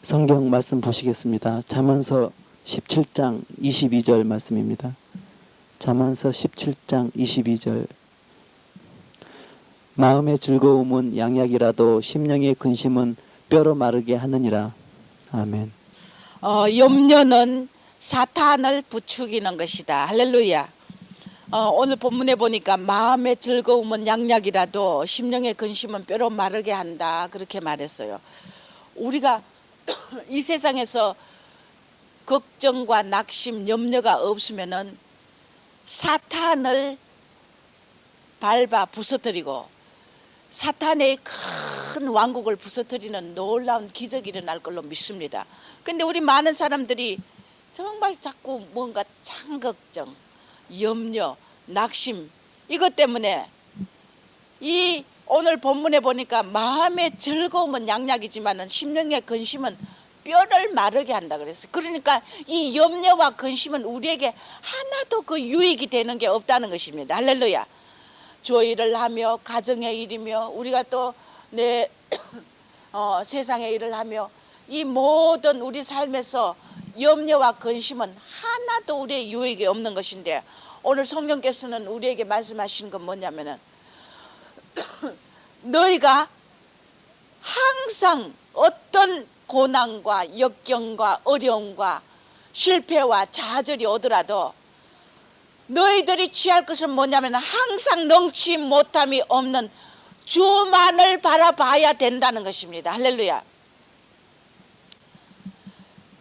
성경 말씀 보시겠습니다. 잠언서 17장 22절 말씀입니다. 잠언서 17장 22절. 마음의 즐거움은 양약이라도 심령의 근심은 뼈로 마르게 하느니라. 아멘. 염려는 사탄을 부추기는 것이다. 할렐루야. 오늘 본문에 보니까 마음의 즐거움은 양약이라도 심령의 근심은 뼈로 마르게 한다. 그렇게 말했어요. 우리가 이 세상에서 걱정과 낙심, 염려가 없으면은 사탄을 밟아 부서뜨리고 사탄의 큰 왕국을 부서뜨리는 놀라운 기적이 일어날 걸로 믿습니다. 근데 우리 많은 사람들이 정말 자꾸 뭔가 창걱정, 염려, 낙심 이것 때문에 이 오늘 본문에 보니까 마음의 즐거움은 양약이지만 심령의 근심은 뼈를 마르게 한다 그랬어요. 그러니까 이 염려와 근심은 우리에게 하나도 그 유익이 되는 게 없다는 것입니다. 할렐루야. 주의 일을 하며 가정의 일이며 우리가 또 내 세상의 일을 하며 이 모든 우리 삶에서 염려와 근심은 하나도 우리의 유익이 없는 것인데 오늘 성령께서는 우리에게 말씀하시는 건 뭐냐면은 너희가 항상 어떤 고난과 역경과 어려움과 실패와 좌절이 오더라도 너희들이 취할 것은 뭐냐면 항상 능치 못함이 없는 주만을 바라봐야 된다는 것입니다. 할렐루야.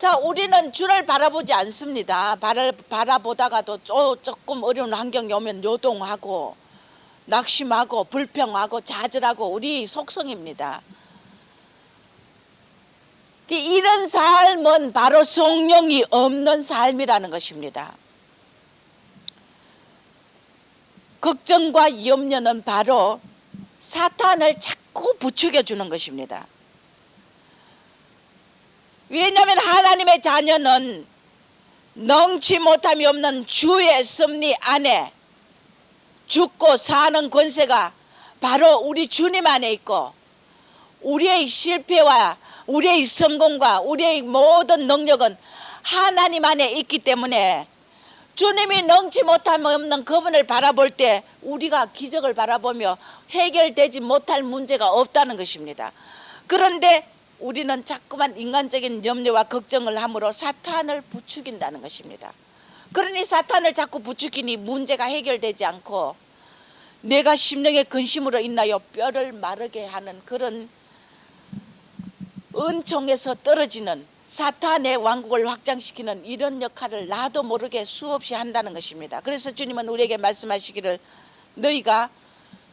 자, 우리는 주를 바라보지 않습니다. 바라보다가도 조금 어려운 환경이 오면 요동하고 낙심하고 불평하고 좌절하고 우리 속성입니다. 이런 삶은 바로 성령이 없는 삶이라는 것입니다. 걱정과 염려는 바로 사탄을 자꾸 부추겨 주는 것입니다. 왜냐하면 하나님의 자녀는 능치 못함이 없는 주의 섭리 안에 죽고 사는 권세가 바로 우리 주님 안에 있고 우리의 실패와 우리의 성공과 우리의 모든 능력은 하나님 안에 있기 때문에 주님이 능치 못함이 없는 그분을 바라볼 때 우리가 기적을 바라보며 해결되지 못할 문제가 없다는 것입니다. 그런데 우리는 자꾸만 인간적인 염려와 걱정을 함으로 사탄을 부추긴다는 것입니다. 그러니 사탄을 자꾸 부추기니 문제가 해결되지 않고 내가 심령의 근심으로 인하여 뼈를 마르게 하는 그런 은총에서 떨어지는 사탄의 왕국을 확장시키는 이런 역할을 나도 모르게 수없이 한다는 것입니다. 그래서 주님은 우리에게 말씀하시기를 너희가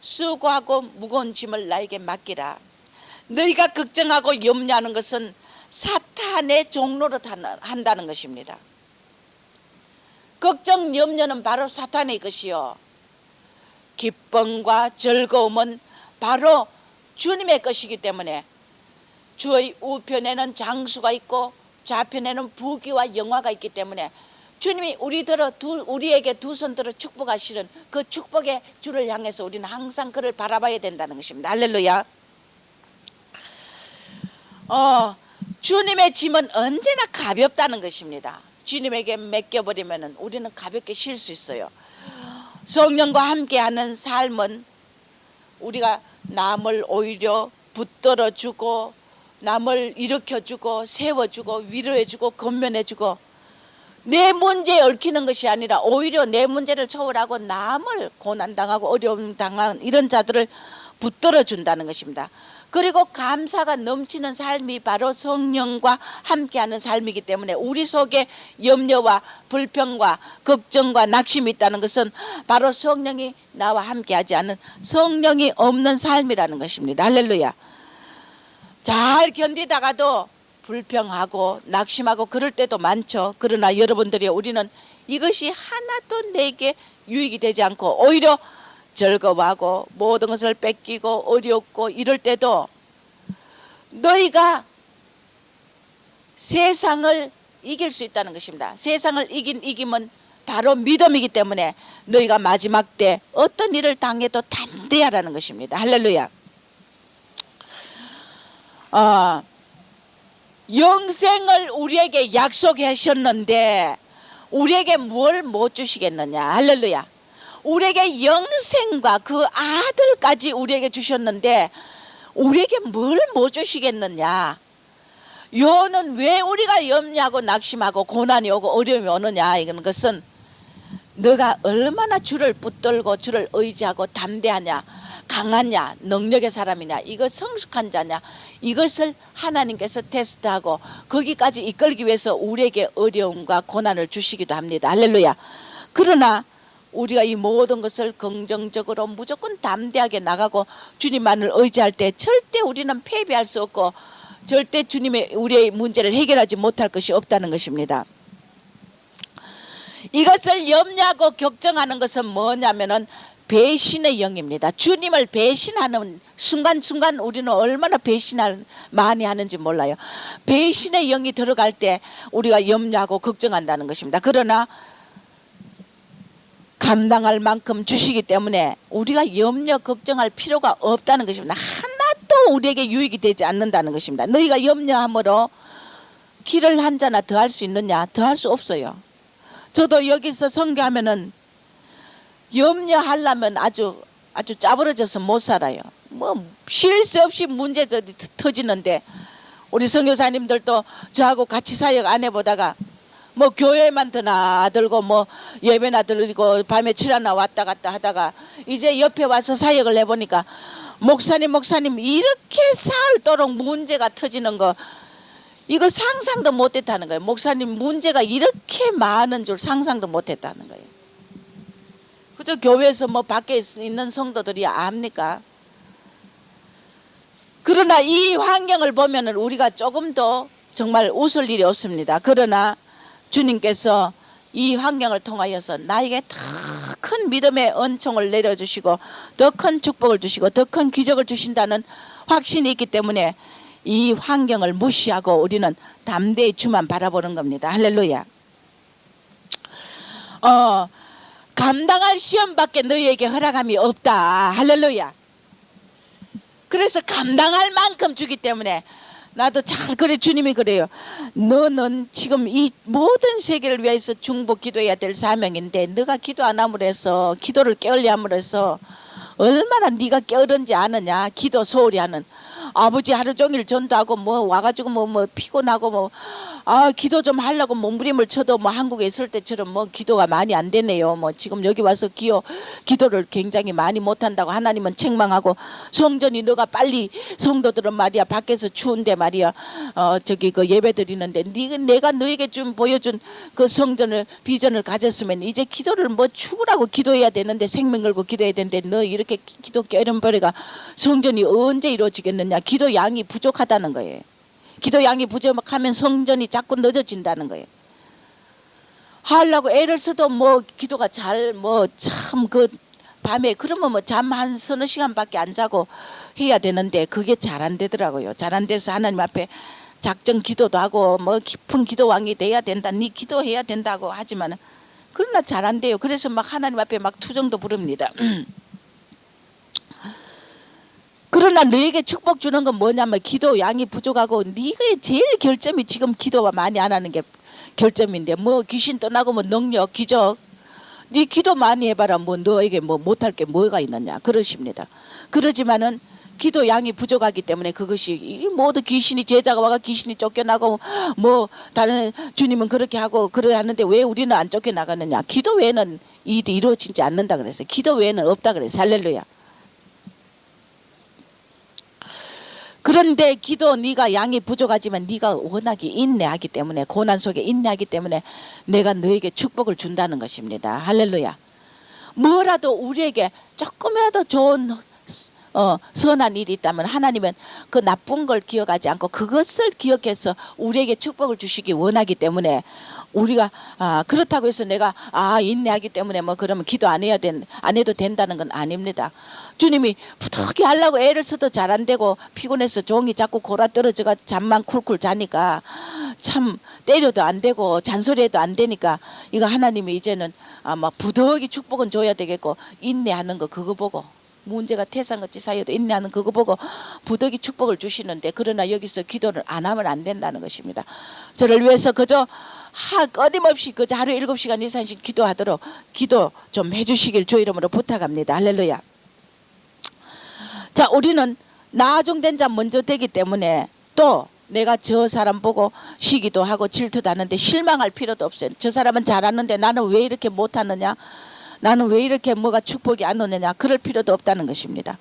수고하고 무거운 짐을 나에게 맡기라. 너희가 걱정하고 염려하는 것은 사탄의 종로로 한다는 것입니다. 걱정, 염려는 바로 사탄의 것이요 기쁨과 즐거움은 바로 주님의 것이기 때문에 주의 우편에는 장수가 있고 좌편에는 부귀와 영화가 있기 때문에 주님이 우리에게 두 손 들어 축복하시는 그 축복의 주를 향해서 우리는 항상 그를 바라봐야 된다는 것입니다. 할렐루야. 주님의 짐은 언제나 가볍다는 것입니다. 주님에게 맡겨버리면 우리는 가볍게 쉴 수 있어요. 성령과 함께하는 삶은 우리가 남을 오히려 붙들어주고 남을 일으켜주고 세워주고 위로해주고 건면해주고 내 문제에 얽히는 것이 아니라 오히려 내 문제를 초월하고 남을 고난당하고 어려움 당한 이런 자들을 붙들어준다는 것입니다. 그리고 감사가 넘치는 삶이 바로 성령과 함께하는 삶이기 때문에 우리 속에 염려와 불평과 걱정과 낙심이 있다는 것은 바로 성령이 나와 함께하지 않는 성령이 없는 삶이라는 것입니다. 할렐루야. 잘 견디다가도 불평하고 낙심하고 그럴 때도 많죠. 그러나 우리는 이것이 하나도 내게 유익이 되지 않고 오히려 즐거워하고 모든 것을 뺏기고 어렵고 이럴 때도 너희가 세상을 이길 수 있다는 것입니다. 세상을 이김은 바로 믿음이기 때문에 너희가 마지막 때 어떤 일을 당해도 담대하라는 것입니다. 할렐루야. 영생을 우리에게 약속하셨는데 우리에게 뭘 못 주시겠느냐. 할렐루야. 우리에게 영생과 그 아들까지 우리에게 주셨는데 우리에게 뭘 못 주시겠느냐. 요는 왜 우리가 염려하고 낙심하고 고난이 오고 어려움이 오느냐. 이건 것은 너가 얼마나 주를 붙들고 주를 의지하고 담대하냐, 강하냐, 능력의 사람이냐, 이거 성숙한 자냐, 이것을 하나님께서 테스트하고 거기까지 이끌기 위해서 우리에게 어려움과 고난을 주시기도 합니다. 할렐루야. 그러나 우리가 이 모든 것을 긍정적으로 무조건 담대하게 나가고 주님만을 의지할 때 절대 우리는 패배할 수 없고 절대 주님의 우리의 문제를 해결하지 못할 것이 없다는 것입니다. 이것을 염려하고 걱정하는 것은 뭐냐면은 배신의 영입니다. 주님을 배신하는 순간순간 우리는 얼마나 배신을 많이 하는지 몰라요. 배신의 영이 들어갈 때 우리가 염려하고 걱정한다는 것입니다. 그러나 감당할 만큼 주시기 때문에 우리가 염려 걱정할 필요가 없다는 것입니다. 하나도 우리에게 유익이 되지 않는다는 것입니다. 너희가 염려함으로 길을 한 자나 더 할 수 있느냐? 더 할 수 없어요. 저도 여기서 선교하면은 염려하려면 아주 짜부러져서 못 살아요. 뭐 쉴 새 없이 문제 터지는데 우리 선교사님들도 저하고 같이 사역 안 해보다가 뭐 교회만 드나 들고 뭐 예배나 드리고 밤에 철야나 왔다 갔다 하다가 이제 옆에 와서 사역을 해보니까 목사님 이렇게 사흘도록 문제가 터지는 거 이거 상상도 못했다는 거예요. 목사님 문제가 이렇게 많은 줄 상상도 못했다는 거예요. 그저 교회에서 뭐 밖에 있는 성도들이 압니까? 그러나 이 환경을 보면은 우리가 조금 더 정말 웃을 일이 없습니다. 그러나 주님께서 이 환경을 통하여서 나에게 더 큰 믿음의 은총을 내려주시고 더 큰 축복을 주시고 더 큰 기적을 주신다는 확신이 있기 때문에 이 환경을 무시하고 우리는 담대히 주만 바라보는 겁니다. 할렐루야. 감당할 시험밖에 너희에게 허락함이 없다. 할렐루야. 그래서 감당할 만큼 주기 때문에 나도 잘 그래 주님이 그래요. 너는 지금 이 모든 세계를 위해서 중보 기도해야 될 사명인데 너가 기도 안 함으로 해서 기도를 게을리 함으로 해서 얼마나 네가 게으른지 아느냐. 기도 소홀히 하는 아버지 하루 종일 전도하고 뭐 와가지고 뭐 피곤하고 기도 좀 하려고 몸부림을 쳐도 뭐 한국에 있을 때처럼 뭐 기도가 많이 안 되네요. 뭐 지금 여기 와서 기도를 굉장히 많이 못한다고 하나님은 책망하고 성전이 너가 빨리 성도들은 말이야 밖에서 추운데 말이야 저기 그 예배 드리는데 내가 너에게 좀 보여준 그 성전을 비전을 가졌으면 이제 기도를 뭐 죽으라고 기도해야 되는데 생명 걸고 기도해야 되는데 너 이렇게 기도 깨름버리가 성전이 언제 이루어지겠느냐. 기도 양이 부족하다는 거예요. 기도 양이 부족하면 성전이 자꾸 늦어진다는 거예요. 하려고 애를 써도 뭐 기도가 잘 뭐 참 그 밤에 그러면 뭐 잠 한 서너 시간밖에 안 자고 해야 되는데 그게 잘 안 되더라고요. 잘 안 돼서 하나님 앞에 작정 기도도 하고 뭐 깊은 기도왕이 돼야 된다. 네 기도해야 된다고 하지만 그러나 잘 안 돼요. 그래서 막 하나님 앞에 막 투정도 부릅니다. 그러나 너에게 축복 주는 건 뭐냐면 기도 양이 부족하고 네가 제일 결점이 지금 기도가 많이 안 하는 게 결점인데 뭐 귀신 떠나고 뭐 능력 기적 네 기도 많이 해봐라 뭐 너에게 뭐 못할 게 뭐가 있느냐 그러십니다. 그러지만은 기도 양이 부족하기 때문에 그것이 이 모두 귀신이 제자가 와가 귀신이 쫓겨나고 뭐 다른 주님은 그렇게 하고 그래 하는데 왜 우리는 안 쫓겨나가느냐. 기도 외에는 일이 이루어지지 않는다 그랬어요. 기도 외에는 없다 그랬어요. 할렐루야. 그런데 기도 네가 양이 부족하지만 네가 워낙에 인내하기 때문에 고난 속에 인내하기 때문에 내가 너에게 축복을 준다는 것입니다. 할렐루야. 뭐라도 우리에게 조금이라도 좋은 선한 일이 있다면 하나님은 그 나쁜 걸 기억하지 않고 그것을 기억해서 우리에게 축복을 주시기 원하기 때문에 우리가 그렇다고 해서 내가 인내하기 때문에 뭐 그러면 기도 안 해도 된다는 건 아닙니다. 주님이 부탁히 하려고 애를 써도 잘 안 되고 피곤해서 종이 자꾸 골아 떨어져가 잠만 쿨쿨 자니까 참 때려도 안 되고 잔소리해도 안 되니까 이거 하나님이 이제는 막 부득이 축복은 줘야 되겠고 인내하는 거 그거 보고 문제가 태산같이 쌓여도 인내하는 그거 보고 부득이 축복을 주시는데, 그러나 여기서 기도를 안 하면 안 된다는 것입니다. 저를 위해서 그저 끊임없이 그저 하루에 7시간 이상씩 기도하도록 기도 좀 해주시길 주 이름으로 부탁합니다. 할렐루야. 자, 우리는 나중된 자 먼저 되기 때문에 또 내가 저 사람 보고 시기도 하고 질투도 하는데 실망할 필요도 없어요. 저 사람은 잘하는데 나는 왜 이렇게 못하느냐, 나는 왜 이렇게 뭐가 축복이 안 오느냐, 그럴 필요도 없다는 것입니다.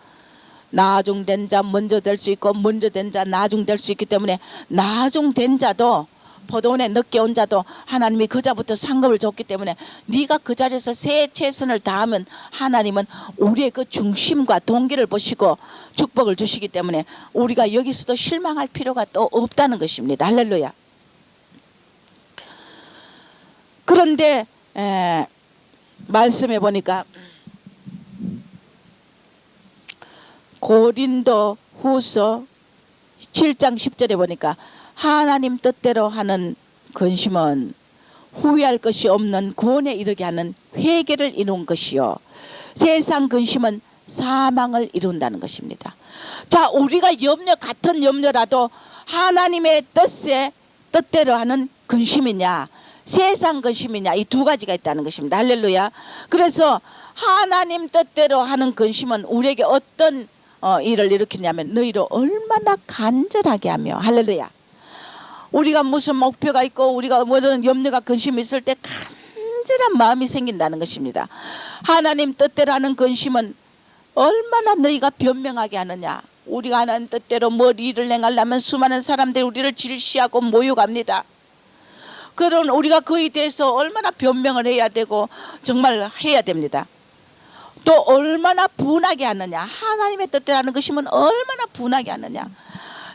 나중된 자 먼저 될 수 있고 먼저 된 자 나중될 수 있기 때문에, 나중된 자도 포도원에 늦게 온 자도 하나님이 그 자부터 상급을 줬기 때문에 네가 그 자리에서 최선을 다하면 하나님은 우리의 그 중심과 동기를 보시고 축복을 주시기 때문에 우리가 여기서도 실망할 필요가 또 없다는 것입니다. 할렐루야. 그런데 말씀해 보니까 고린도 후서 7장 10절에 보니까 하나님 뜻대로 하는 근심은 후회할 것이 없는 구원에 이르게 하는 회개를 이룬 것이요, 세상 근심은 사망을 이룬다는 것입니다. 자, 우리가 같은 염려라도 하나님의 뜻대로 하는 근심이냐 세상 근심이냐, 이 두 가지가 있다는 것입니다. 할렐루야. 그래서 하나님 뜻대로 하는 근심은 우리에게 어떤 일을 일으키냐면 너희로 얼마나 간절하게 하며, 할렐루야, 우리가 무슨 목표가 있고 우리가 모든 염려가 근심이 있을 때 간절한 마음이 생긴다는 것입니다. 하나님 뜻대로 하는 근심은 얼마나 너희가 변명하게 하느냐. 우리가 하나님 뜻대로 뭘 일을 행하려면 수많은 사람들이 우리를 질시하고 모욕합니다. 그런 우리가 그에 대해서 얼마나 변명을 해야 되고 정말 해야 됩니다. 또 얼마나 분하게 하느냐. 하나님의 뜻대로 하는 것이면 얼마나 분하게 하느냐.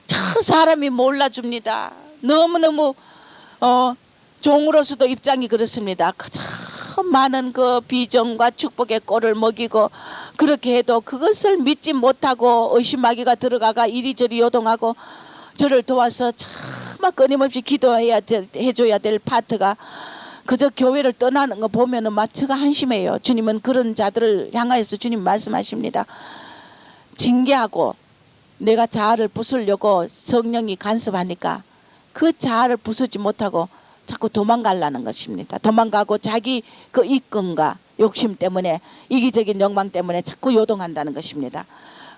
저 사람이 몰라줍니다. 너무너무 종으로서도 입장이 그렇습니다. 참 많은 그 비전과 축복의 꼴을 먹이고 그렇게 해도 그것을 믿지 못하고 의심하기가 들어가가 이리저리 요동하고 저를 도와서 참 끊임없이 해줘야 될 파트가 그저 교회를 떠나는 거 보면은 마치가 한심해요. 주님은 그런 자들을 향하여서 주님 말씀하십니다. 징계하고 내가 자아를 부수려고 성령이 간섭하니까 그 자아를 부수지 못하고 자꾸 도망가려는 것입니다. 도망가고 자기 그 이권과 욕심 때문에, 이기적인 욕망 때문에 자꾸 요동한다는 것입니다.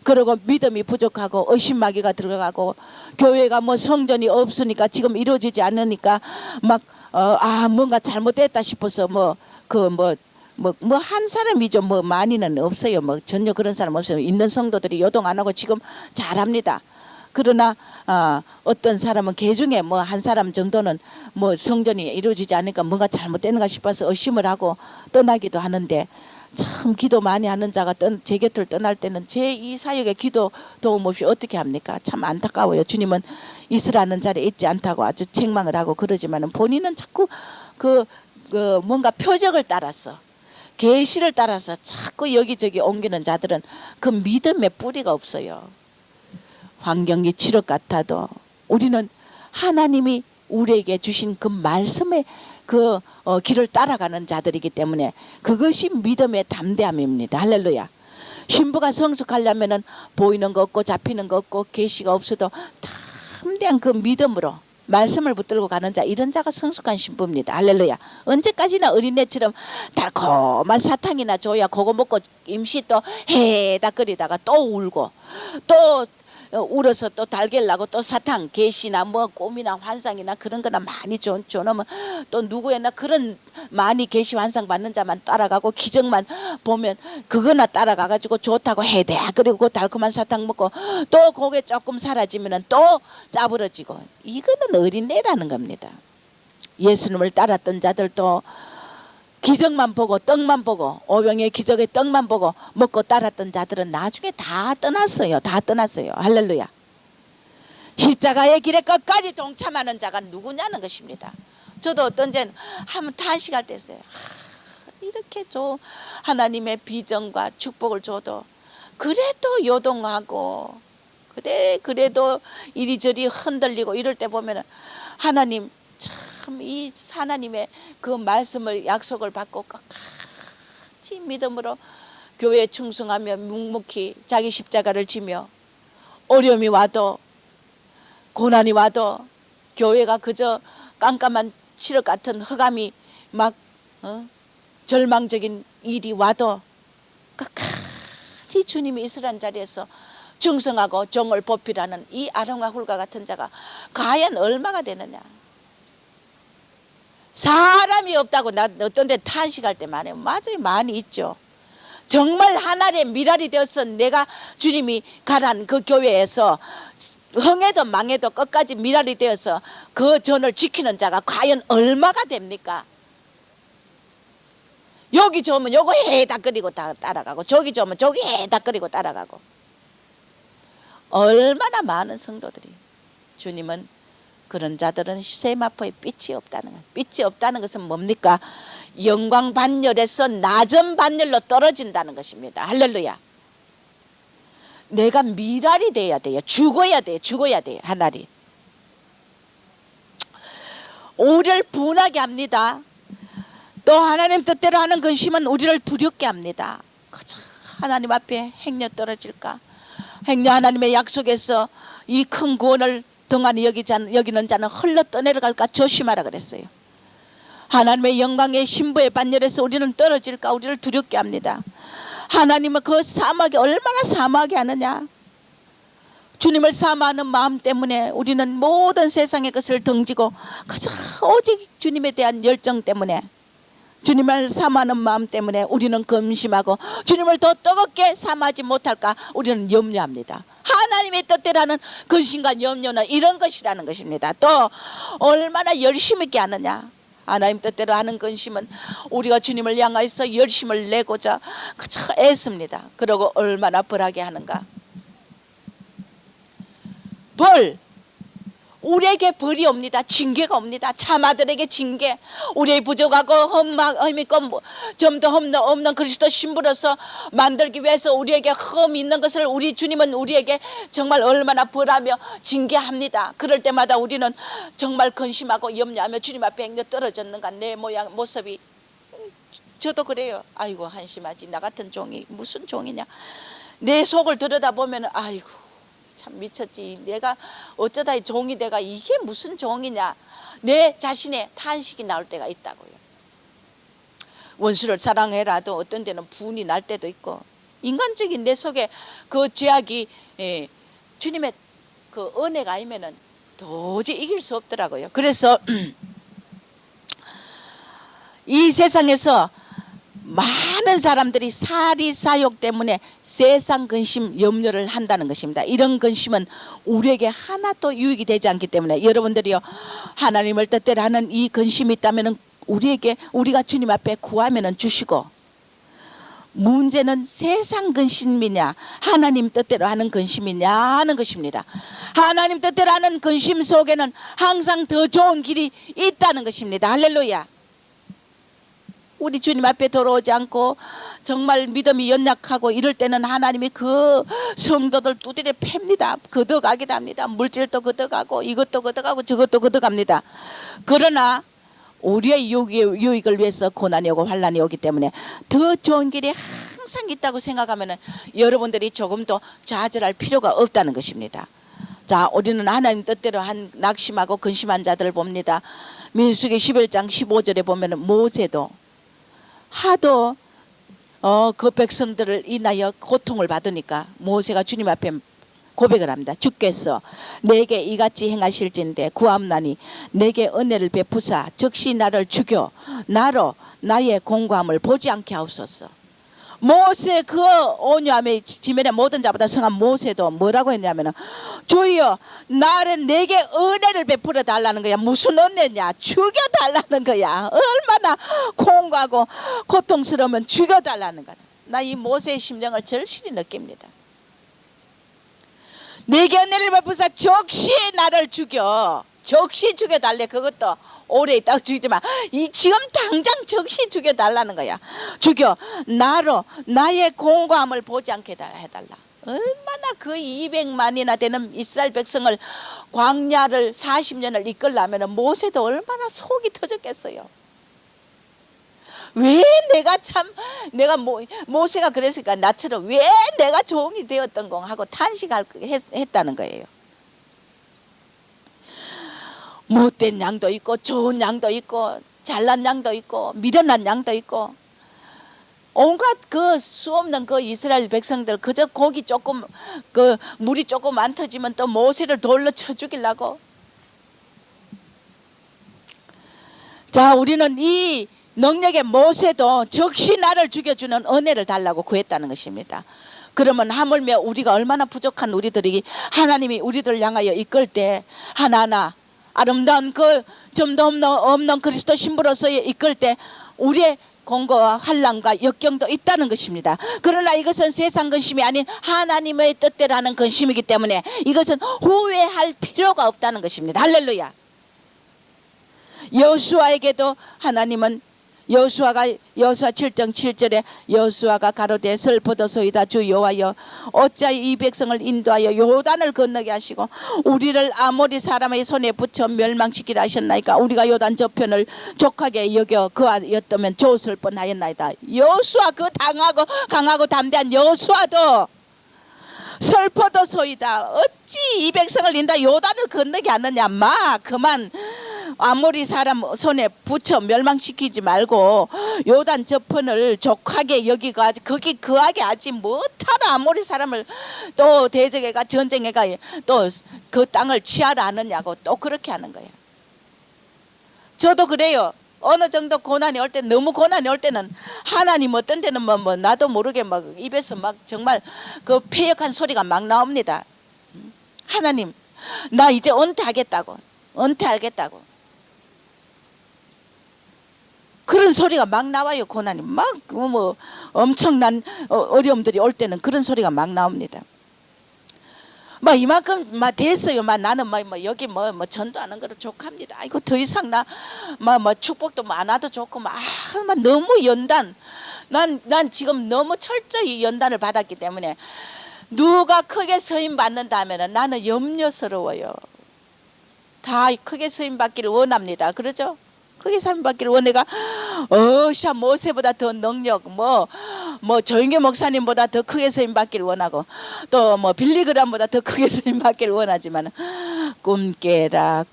그리고 믿음이 부족하고 의심마귀가 들어가고 교회가 뭐 성전이 없으니까 지금 이루어지지 않으니까 막 뭔가 잘못됐다 싶어서 한 사람이죠. 뭐 많이는 없어요. 뭐 전혀 그런 사람 없어요. 있는 성도들이 요동 안 하고 지금 잘합니다. 그러나 어떤 사람은 개중에 뭐 한 사람 정도는 뭐 성전이 이루어지지 않으니까 뭔가 잘못됐는가 싶어서 의심을 하고 떠나기도 하는데, 참 기도 많이 하는 자가 제 곁을 떠날 때는 제 이 사역에 기도 도움 없이 어떻게 합니까? 참 안타까워요. 주님은 있으라는 자리에 있지 않다고 아주 책망을 하고 그러지만은 본인은 자꾸 뭔가 표적을 따라서 계시를 따라서 자꾸 여기저기 옮기는 자들은 그 믿음의 뿌리가 없어요. 환경이 지륵 같아도 우리는 하나님이 우리에게 주신 그 말씀의 길을 따라가는 자들이기 때문에 그것이 믿음의 담대함입니다. 할렐루야. 신부가 성숙하려면은 보이는 거 없고 잡히는 거 없고 계시가 없어도 담대한 그 믿음으로 말씀을 붙들고 가는 자, 이런 자가 성숙한 신부입니다. 할렐루야. 언제까지나 어린애처럼 달콤한 사탕이나 줘야 그거 먹고 임시 또 해닥거리다가 또 울고 또 울어서 또 달걀나고 또 사탕, 계시나 뭐 꿈이나 환상이나 그런 거나 많이 줘놓으면 또 누구에나 그런 많이 계시 환상 받는 자만 따라가고 기적만 보면 그거나 따라가가지고 좋다고 해대. 그리고 그 달콤한 사탕 먹고 또 그게 조금 사라지면 또 짜부러지고, 이거는 어린애라는 겁니다. 예수님을 따랐던 자들도 기적만 보고 떡만 보고 오병의 기적의 떡만 보고 먹고 따랐던 자들은 나중에 다 떠났어요. 다 떠났어요. 할렐루야. 십자가의 길에 끝까지 동참하는 자가 누구냐는 것입니다. 저도 어떤 전 한번 탄식할 때 있어요. 이렇게 하나님의 비전과 축복을 줘도 그래도 요동하고 그래도 이리저리 흔들리고 이럴 때 보면 하나님 참 이 하나님의 그 말씀을 약속을 받고 끝까지 믿음으로 교회에 충성하며 묵묵히 자기 십자가를 지며 어려움이 와도 고난이 와도 교회가 그저 깜깜한 칠흑 같은 흑암이 막 절망적인 일이 와도 끝까지 주님이 있으란 자리에서 충성하고 종을 보필하는 이 아론과 훌과 같은 자가 과연 얼마가 되느냐. 사람이 없다고 나 어떤 데 탄식할 때 많아요. 맞아요, 많이 있죠. 정말 하나의 미랄이 되어서 내가 주님이 가란 그 교회에서 흥해도 망해도 끝까지 미랄이 되어서 그 전을 지키는 자가 과연 얼마가 됩니까? 여기 좋으면 요거 해닥거리고 따라가고 저기 좋으면 저기 해닥거리고 따라가고 얼마나 많은 성도들이. 주님은 그런 자들은 세마포에 빛이 없다는 것. 빛이 없다는 것은 뭡니까? 영광 반열에서 낮은 반열로 떨어진다는 것입니다. 할렐루야. 내가 미랄이 돼야 돼요. 죽어야 돼요. 죽어야 돼요. 하나님. 우리를 분하게 합니다. 또 하나님 뜻대로 하는 근심은 우리를 두렵게 합니다. 하나님 앞에 행여 떨어질까? 행여 하나님의 약속에서 이 큰 구원을 등한히 여기는 자는 흘러 떠내려갈까 조심하라 그랬어요. 하나님의 영광의 신부의 반열에서 우리는 떨어질까? 우리를 두렵게 합니다. 하나님은 그 사막에 얼마나 사막에 하느냐. 주님을 사모하는 마음 때문에 우리는 모든 세상의 것을 던지고 그저 오직 주님에 대한 열정 때문에, 주님을 사모하는 마음 때문에 우리는 금심하고 주님을 더 뜨겁게 사모하지 못할까 우리는 염려합니다. 하나님의 뜻대로 하는 근심과 염려는 이런 것이라는 것입니다. 또 얼마나 열심 있게 하느냐. 하나님 뜻대로 하는 근심은 우리가 주님을 향하여서 열심을 내고자 그저 애씁니다. 그러고 얼마나 벌하게 하는가. 벌, 우리에게 벌이 옵니다. 징계가 옵니다. 참아들에게 징계. 우리의 부족하고 흠 있고 좀 더 흠 없는 그리스도 신부로서 만들기 위해서 우리에게 흠 있는 것을 우리 주님은 우리에게 정말 얼마나 벌하며 징계합니다. 그럴 때마다 우리는 정말 근심하고 염려하며 주님 앞에 행여 떨어졌는가. 내 모양 모습이, 저도 그래요. 아이고 한심하지. 나 같은 종이 무슨 종이냐. 내 속을 들여다보면 아이고 참 미쳤지. 내가 어쩌다 이 종이 돼가 이게 무슨 종이냐. 내 자신의 탄식이 나올 때가 있다고요. 원수를 사랑해라도 어떤 데는 분이 날 때도 있고, 인간적인 내 속에 그 죄악이 주님의 그 은혜가 아니면은 도저히 이길 수 없더라고요. 그래서 이 세상에서 많은 사람들이 사리사욕 때문에 세상 근심 염려를 한다는 것입니다. 이런 근심은 우리에게 하나도 유익이 되지 않기 때문에 여러분들이요, 하나님을 뜻대로 하는 이 근심이 있다면 우리가 주님 앞에 구하면 주시고, 문제는 세상 근심이냐 하나님 뜻대로 하는 근심이냐 하는 것입니다. 하나님 뜻대로 하는 근심 속에는 항상 더 좋은 길이 있다는 것입니다. 할렐루야. 우리 주님 앞에 돌아오지 않고 정말 믿음이 연약하고 이럴 때는 하나님이 그 성도들 두드려 팹니다. 걷어가기도 합니다. 물질도 걷어가고 이것도 걷어가고 저것도 걷어갑니다. 그러나 우리의 유익을 위해서 고난이 오고 환난이 오기 때문에 더 좋은 길이 항상 있다고 생각하면 여러분들이 조금 더 좌절할 필요가 없다는 것입니다. 자, 우리는 하나님 뜻대로 한 낙심하고 근심한 자들을 봅니다. 민수기 11장 15절에 보면 모세도 하도 그 백성들을 인하여 고통을 받으니까 모세가 주님 앞에 고백을 합니다. 주께서 내게 이같이 행하실진대 구함나니 내게 은혜를 베푸사 즉시 나를 죽여 나로 나의 공고함을 보지 않게 하옵소서. 모세 그 온유함의 지면의 모든 자보다 성한 모세도 뭐라고 했냐면, 주여 나를 내게 은혜를 베풀어 달라는 거야. 무슨 은혜냐? 죽여 달라는 거야. 얼마나 공고하고 고통스러우면 죽여 달라는 거야. 나 이 모세의 심정을 절실히 느낍니다. 내게 은혜를 베푸사 즉시 나를 죽여. 즉시 죽여 달래. 그것도 오래 있다가 죽이지만 지금 당장 즉시 죽여 달라는 거야. 죽여 나로 나의 공고함을 보지 않게 해달라. 얼마나 그 200만이나 되는 이스라엘 백성을 광야를 40년을 이끌려면 모세도 얼마나 속이 터졌겠어요. 왜 내가 모세가 그랬으니까 나처럼 왜 내가 종이 되었던 거 하고 탄식했다는 거예요. 못된 양도 있고 좋은 양도 있고 잘난 양도 있고 미련한 양도 있고 온갖 그 수없는 그 이스라엘 백성들 그저 고기 조금 그 물이 조금 안 터지면 또 모세를 돌로 쳐 죽이려고. 자, 우리는 이 능력의 모세도 즉시 나를 죽여주는 은혜를 달라고 구했다는 것입니다. 그러면 하물며 우리가 얼마나 부족한 우리들이 하나님이 우리들 향하여 이끌 때 하나하나 아름다운 그 점도 없는 그리스도 신부로서의 이끌 때 우리의 공고와 환난과 역경도 있다는 것입니다. 그러나 이것은 세상 근심이 아닌 하나님의 뜻대로하는 근심이기 때문에 이것은 후회할 필요가 없다는 것입니다. 할렐루야. 여호수아에게도 하나님은 여호수아 7장 7절에 여호수아가 가로되 슬프도소이다 주 여호와여 어찌하여 이 백성을 인도하여 요단을 건너게 하시고 우리를 아모리 사람의 손에 붙여 멸망시키라 하셨나이까. 우리가 요단 저편을 족하게 여겨 그하였다면 좋았을 뻔하였나이다. 여호수아 그 강하고 담대한 여호수아도 슬퍼도소이다. 어찌 이 백성을 인도하여 요단을 건너게 하느냐. 그만 아모리 사람 손에 붙여 멸망시키지 말고 요단 저편을 족하게 여기가 거기 거하게 하지 못하라. 아모리 사람을 또 대적에가 전쟁에가 또 그 땅을 취하라 하느냐고 또 그렇게 하는 거예요. 저도 그래요. 어느 정도 고난이 올 때, 너무 고난이 올 때는 하나님 어떤 데는 나도 모르게 막 입에서 막 정말 그 패역한 소리가 막 나옵니다. 하나님 나 이제 은퇴하겠다고 그런 소리가 막 나와요. 고난이 막 엄청난 어려움들이 올 때는 그런 소리가 막 나옵니다. 이만큼 됐어요. 나는 여기 전도하는 거로 족합니다. 아이고 더 이상 나 축복도 안 와도 좋고 너무 연단. 난 지금 너무 철저히 연단을 받았기 때문에 누가 크게 쓰임 받는다면은 나는 염려스러워요. 다 크게 쓰임 받기를 원합니다. 그러죠? 크게 쓰임 받기를 원해가 모세보다 더 능력 조영교 목사님보다 더 크게 쓰임 받기를 원하고 또 빌리그람보다 더 크게 쓰임 받기를 원하지만 꿈 깨라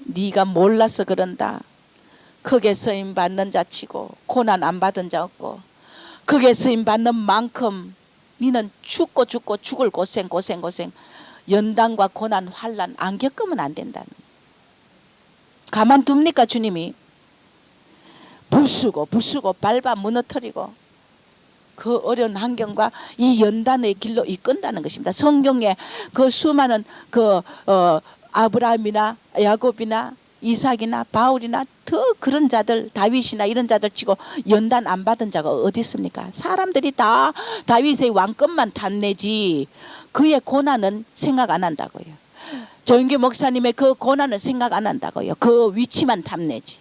네가 몰라서 그런다. 크게 쓰임 받는 자 치고 고난 안 받은 자 없고 크게 쓰임 받는 만큼 니는 죽을 고생 연단과 고난 환난 안 겪으면 안 된다는. 가만둡니까 주님이? 부수고 밟아 무너뜨리고 그 어려운 환경과 이 연단의 길로 이끈다는 것입니다. 성경에 그 수많은 아브라함이나 야곱이나 이삭이나 바울이나 더 그런 자들 다윗이나 이런 자들 치고 연단 안 받은 자가 어디 있습니까? 사람들이 다 다윗의 왕권만 탐내지 그의 고난은 생각 안 한다고요. 조영교 목사님의 그 고난은 생각 안 한다고요. 그 위치만 탐내지.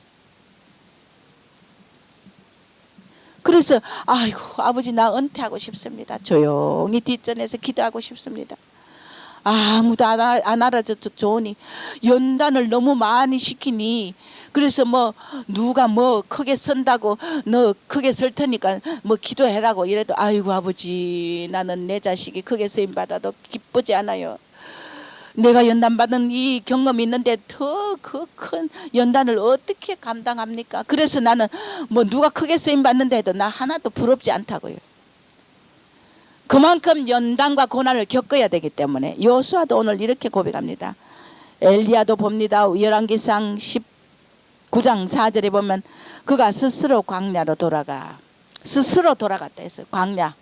그래서 아이고 아버지 나 은퇴하고 싶습니다. 조용히 뒷전에서 기도하고 싶습니다. 아무도 안 알아줘도 좋으니 연단을 너무 많이 시키니 그래서 누가 크게 선다고 너 크게 설 테니까 기도해라고 이래도 아이고 아버지 나는 내 자식이 크게 쓰임 받아도 기쁘지 않아요. 내가 연단받은 이 경험이 있는데 더 그 큰 연단을 어떻게 감당합니까? 그래서 나는 누가 크게 쓰임받는다 해도 나 하나도 부럽지 않다고요. 그만큼 연단과 고난을 겪어야 되기 때문에 여호수아도 오늘 이렇게 고백합니다. 엘리야도 봅니다. 열왕기상 19장 4절에 보면 그가 스스로 광야로 돌아갔다 했어요. 광야.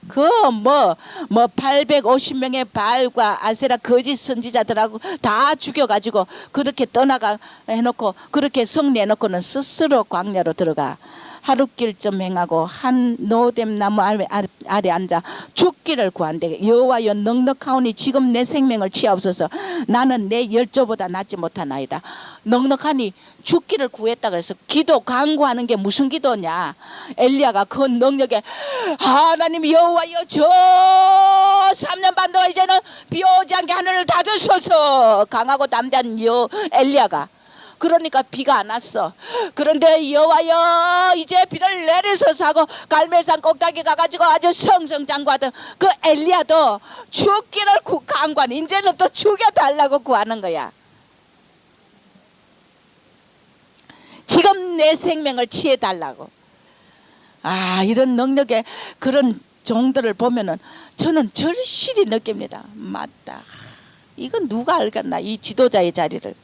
850명의 바알과 아세라 거짓 선지자들하고 다 죽여가지고 그렇게 떠나가 해놓고 그렇게 승리해놓고는 스스로 광야로 들어가 하룻길쯤 행하고 한 노뎀 나무 아래 앉아 죽기를 구한대. 여호와여 넉넉하오니 지금 내 생명을 취하옵소서. 나는 내 열조보다 낫지 못하나이다. 넉넉하니 죽기를 구했다 그래서 기도 간구하는 게 무슨 기도냐. 엘리야가 그 능력에 하나님 여호와여 저 3년 반 동안 이제는 비 오지 않게 하늘을 닫으소서. 강하고 담대한 엘리야가 그러니까 비가 안 왔어. 그런데 여호와여 이제 비를 내리소서 하고 갈멜산 꼭대기 가가지고 아주 성성장구하던 그 엘리야도 죽기를 간관 이제는 또 죽여달라고 구하는 거야. 지금 내 생명을 취해달라고. 이런 능력의 그런 종들을 보면은 저는 절실히 느낍니다. 맞다. 이건 누가 알겠나, 이 지도자의 자리를.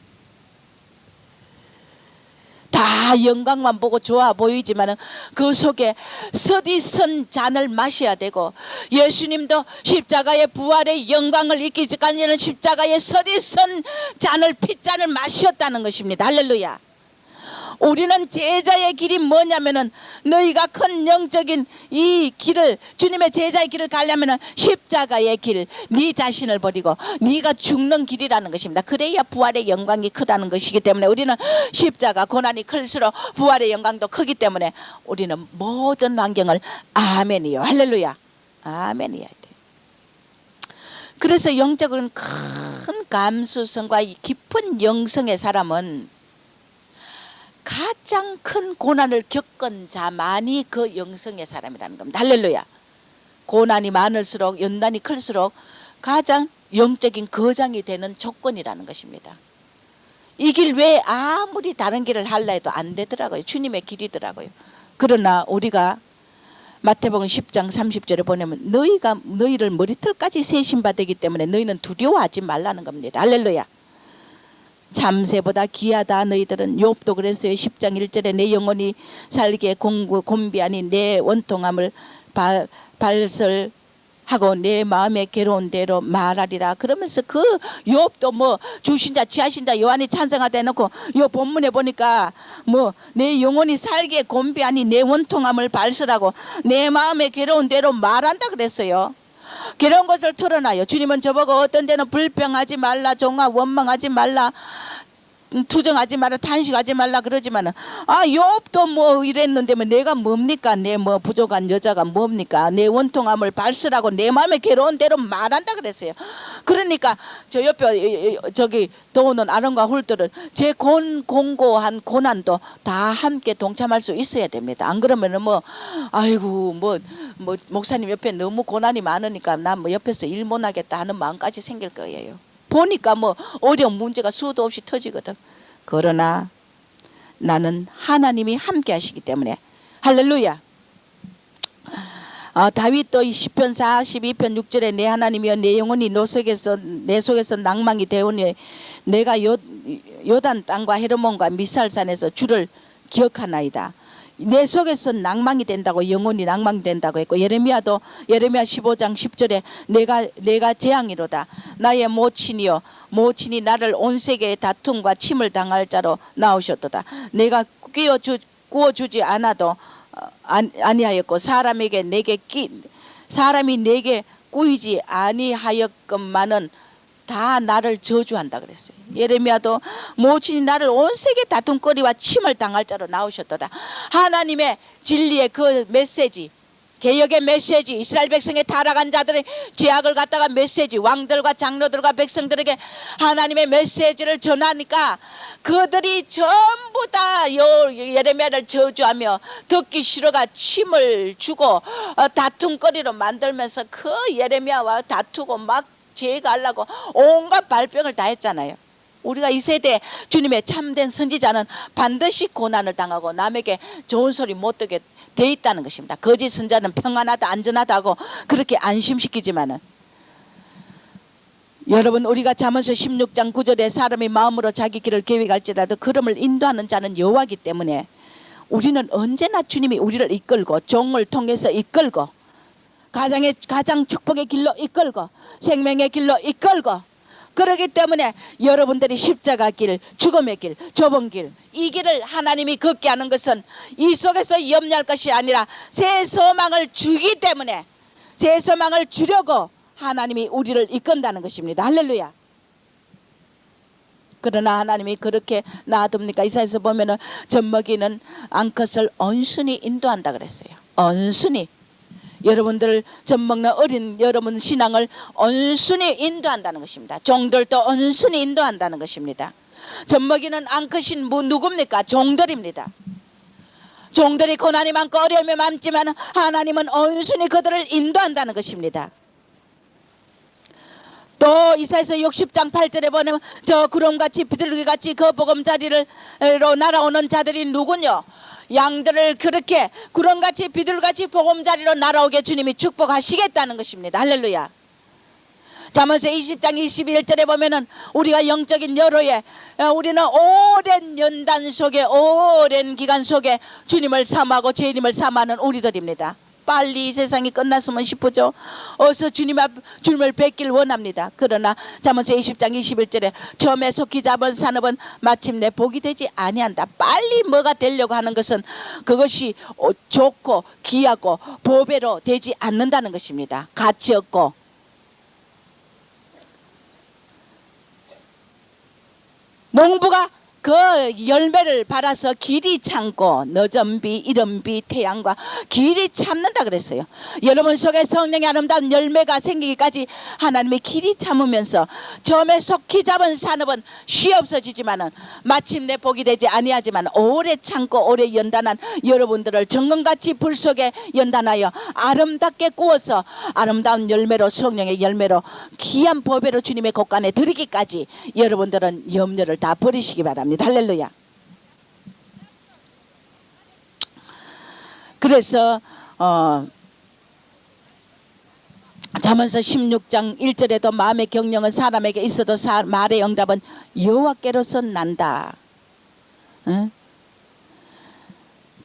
다 영광만 보고 좋아 보이지만은 그 속에 서디선 잔을 마셔야 되고, 예수님도 십자가의 부활의 영광을 잊기 전까지는 십자가의 서디선 잔을 핏잔을 마셨다는 것입니다. 할렐루야. 우리는 제자의 길이 뭐냐면은, 너희가 큰 영적인 이 길을, 주님의 제자의 길을 가려면은 십자가의 길, 네 자신을 버리고 네가 죽는 길이라는 것입니다. 그래야 부활의 영광이 크다는 것이기 때문에, 우리는 십자가 고난이 클수록 부활의 영광도 크기 때문에 우리는 모든 환경을 아멘이요, 할렐루야, 아멘이야 돼. 그래서 영적인 큰 감수성과 이 깊은 영성의 사람은 가장 큰 고난을 겪은 자만이 그 영성의 사람이라는 겁니다. 할렐루야. 고난이 많을수록, 연단이 클수록 가장 영적인 거장이 되는 조건이라는 것입니다. 이 길 외에 아무리 다른 길을 하려 해도 안 되더라고요. 주님의 길이더라고요. 그러나 우리가 마태복음 10장 30절에 보내면, 너희가 너희를 머리털까지 세심받기 때문에 너희는 두려워하지 말라는 겁니다. 할렐루야. 참새보다 귀하다 너희들은. 욥도 그랬어요. 10장 1절에 내 영혼이 살기에 곤비하니 내 원통함을 발설하고 내 마음에 괴로운 대로 말하리라. 그러면서 그 욥도 뭐 주신 자 취하신 자 요한이 찬성하다 해놓고, 요 본문에 보니까 뭐 내 영혼이 살기에 곤비하니 내 원통함을 발설하고 내 마음에 괴로운 대로 말한다 그랬어요. 괴로운 것을 털어놔요. 주님은 저보고 어떤 데는 불평하지 말라, 종아 원망하지 말라, 투정하지 말라, 탄식하지 말라 그러지만은, 욥도 뭐 이랬는데 뭐 내가 뭡니까? 내 뭐 부족한 여자가 뭡니까? 내 원통함을 발설하고 내 마음에 괴로운 대로 말한다 그랬어요. 그러니까 저 옆에 저기 도우는 아론과 훌들은 제 공고한 고난도 다 함께 동참할 수 있어야 됩니다. 안 그러면은 뭐 아이고 뭐 목사님 옆에 너무 고난이 많으니까 난 뭐 옆에서 일 못 하겠다 하는 마음까지 생길 거예요. 보니까 뭐 어려운 문제가 수도 없이 터지거든. 그러나 나는 하나님이 함께 하시기 때문에, 할렐루야. 다윗도 시편 42편 6절에 내 하나님이여 내 영혼이 내 속에서 낭망이 되오니 내가 요단 땅과 헤르몬과 미살산에서 주를 기억하나이다. 내 속에서 낭망이 된다고, 영혼이 낭망된다고 했고, 예레미야 15장 10절에 내가 재앙이로다. 나의 모친이 나를 온 세계의 다툼과 침을 당할 자로 나오셨도다. 내가 구워주지 않아도 아니하였고 사람이 내게 꾸이지 아니하였건만은 다 나를 저주한다 그랬어요. 예레미야도 모친이 나를 온 세계 다툼거리와 침을 당할 자로 나오셨도다. 하나님의 진리의 그 메시지, 개혁의 메시지, 이스라엘 백성의 타락한 자들의 죄악을 갖다가 메시지, 왕들과 장로들과 백성들에게 하나님의 메시지를 전하니까 그들이 전부 다 예레미야를 저주하며 듣기 싫어가 침을 주고 다툼거리로 만들면서 그 예레미야와 다투고 막 죄가하려고 온갖 발병을 다 했잖아요. 우리가 이 세대 주님의 참된 선지자는 반드시 고난을 당하고 남에게 좋은 소리 못 듣게 돼 있다는 것입니다. 거짓 선자는 평안하다 안전하다고 그렇게 안심시키지만은, 여러분 우리가 잠언서 16장 9절에 사람이 마음으로 자기 길을 계획할지라도 걸음을 인도하는 자는 여호와이기 때문에 우리는 언제나 주님이 우리를 이끌고 종을 통해서 이끌고 가장 축복의 길로 이끌고 생명의 길로 이끌고, 그렇기 때문에 여러분들이 십자가 길, 죽음의 길, 좁은 길, 이 길을 하나님이 걷게 하는 것은 이 속에서 염려할 것이 아니라 새 소망을 주기 때문에, 새 소망을 주려고 하나님이 우리를 이끈다는 것입니다. 할렐루야. 그러나 하나님이 그렇게 놔둡니까? 이사야서 보면은 젖먹이는 암컷을 온순히 인도한다 그랬어요. 온순히. 여러분들 젖먹는 어린 여러분 신앙을 온순히 인도한다는 것입니다. 종들도 온순히 인도한다는 것입니다. 젖먹이는 앙크신 누굽니까? 종들입니다. 종들이 고난이 많고 어려움이 많지만 하나님은 온순히 그들을 인도한다는 것입니다. 또 이사야서 60장 8절에 보면 저 구름같이 비둘기같이 그 보금자리로 날아오는 자들이 누구냐? 양들을 그렇게 구름같이 비둘기같이 보금자리로 날아오게 주님이 축복하시겠다는 것입니다. 할렐루야. 잠언서 20장 21절에 보면은 우리가 영적인 여로에 우리는 오랜 연단 속에 오랜 기간 속에 주님을 삼하고 주님을 삼하는 우리들입니다. 빨리 이 세상이 끝났으면 싶으죠. 어서 주님을 뵙길 원합니다. 그러나 잠언서 20장 21절에 처음에 속히 잡은 산업은 마침내 복이 되지 아니한다. 빨리 뭐가 되려고 하는 것은 그것이 좋고 귀하고 보배로 되지 않는다는 것입니다. 가치 없고. 농부가 그 열매를 받아서 길이 참고 너전비 이른비 태양과 길이 참는다 그랬어요. 여러분 속에 성령의 아름다운 열매가 생기기까지 하나님이 길이 참으면서 처음에 속히 잡은 산업은 쉬없어지지만은 마침내 복이 되지 아니하지만 오래 참고 오래 연단한 여러분들을 정금같이 불 속에 연단하여 아름답게 구워서 아름다운 열매로 성령의 열매로 귀한 보배로 주님의 곳간에 드리기까지 여러분들은 염려를 다 버리시기 바랍니다. 할렐루야. 그래서 잠언서 16장 1절에도 마음의 경영은 사람에게 있어도 말의 응답은 여호와께로서 난다. 응?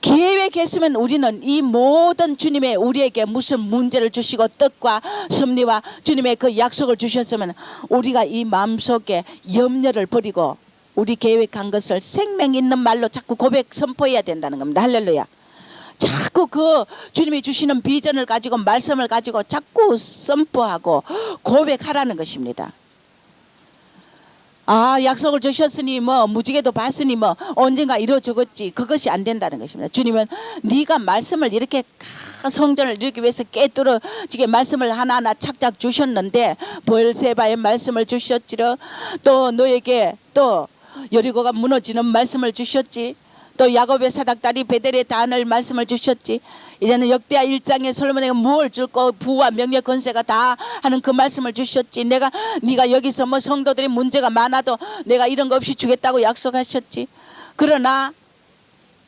계획했으면 우리는 이 모든 주님의 우리에게 무슨 문제를 주시고 뜻과 섭리와 주님의 그 약속을 주셨으면 우리가 이 마음속에 염려를 버리고 우리 계획한 것을 생명 있는 말로 자꾸 고백 선포해야 된다는 겁니다. 할렐루야. 자꾸 그 주님이 주시는 비전을 가지고 말씀을 가지고 자꾸 선포하고 고백하라는 것입니다. 아, 약속을 주셨으니 뭐 무지개도 봤으니 뭐 언젠가 이루어지겠지. 그것이 안 된다는 것입니다. 주님은 네가 말씀을 이렇게 성전을 이루기 위해서 깨뚫어지게 말씀을 하나하나 착착 주셨는데 보엘세바의 말씀을 주셨지러 또 너에게 또 여리고가 무너지는 말씀을 주셨지. 또 야곱의 사닥다리 베델의 단을 말씀을 주셨지. 이제는 역대하 1장에 솔로몬에게 무엇을 줄고 부와 명예 권세가 다 하는 그 말씀을 주셨지. 네가 여기서 뭐 성도들이 문제가 많아도 내가 이런 거 없이 주겠다고 약속하셨지. 그러나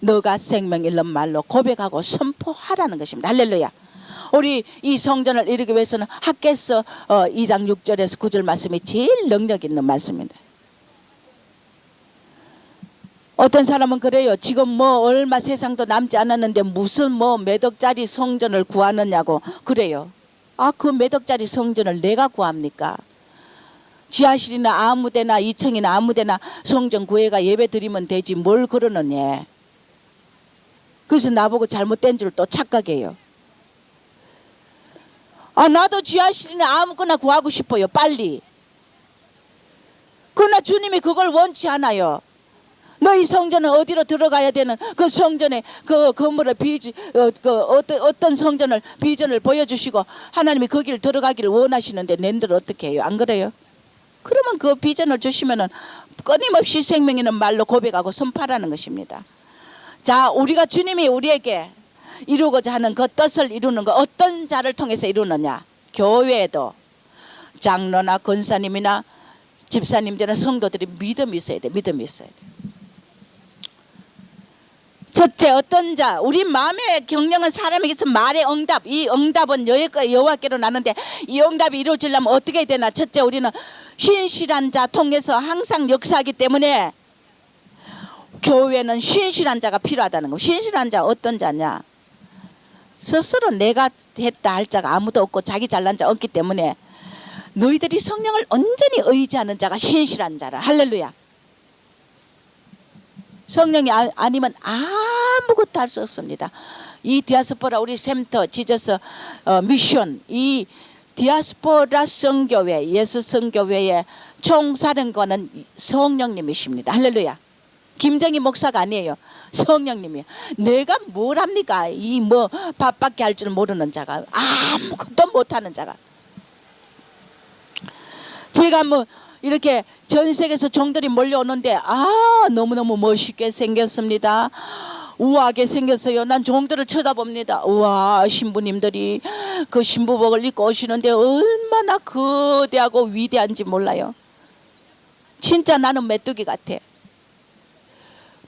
너가 생명 있는 말로 고백하고 선포하라는 것입니다. 할렐루야. 우리 이 성전을 이루기 위해서는 학개서 2장 6절에서 9절 말씀이 제일 능력 있는 말씀입니다. 어떤 사람은 그래요. 지금 뭐 얼마 세상도 남지 않았는데 무슨 뭐 몇 억짜리 성전을 구하느냐고 그래요. 아, 그 몇 억짜리 성전을 내가 구합니까? 지하실이나 아무데나 2층이나 아무데나 성전 구해가 예배 드리면 되지 뭘 그러느냐. 그래서 나보고 잘못된 줄 또 착각해요. 아, 나도 지하실이나 아무거나 구하고 싶어요. 빨리. 그러나 주님이 그걸 원치 않아요. 너희 성전은 어디로 들어가야 되는 그 성전에 그 건물을 어떤 성전을 비전을 보여주시고 하나님이 거기를 들어가기를 원하시는데 낸들 어떻게 해요? 안 그래요? 그러면 그 비전을 주시면은 끊임없이 생명 있는 말로 고백하고 선포하라는 것입니다. 자, 우리가 주님이 우리에게 이루고자 하는 그 뜻을 이루는 거 어떤 자를 통해서 이루느냐? 교회에도 장로나 권사님이나 집사님들이나 성도들이 믿음이 있어야 돼. 믿음이 있어야 돼. 첫째, 어떤 자, 우리 마음의 경영은 사람에게서 말의 응답, 이 응답은 여호와께로 나는데 이 응답이 이루어지려면 어떻게 되나? 첫째, 우리는 신실한 자 통해서 항상 역사하기 때문에 교회는 신실한 자가 필요하다는 거. 신실한 자 어떤 자냐? 스스로 내가 했다 할 자가 아무도 없고 자기 잘난 자 없기 때문에 너희들이 성령을 온전히 의지하는 자가 신실한 자라. 할렐루야. 성령이 아니면 아무것도 할 수 없습니다. 이 디아스포라 우리 샘터 지저스 미션 이 디아스포라 성교회 예수 성교회의 총사령관은 성령님이십니다. 할렐루야. 김정희 목사가 아니에요. 성령님이에요. 내가 뭘 합니까? 이 뭐 밥밖에 할 줄 모르는 자가 아무것도 못하는 자가. 제가 뭐 이렇게 전 세계에서 종들이 몰려오는데 너무너무 멋있게 생겼습니다. 우아하게 생겼어요. 난 종들을 쳐다봅니다. 우와, 신부님들이 그 신부복을 입고 오시는데 얼마나 거대하고 위대한지 몰라요. 진짜 나는 메뚜기 같아.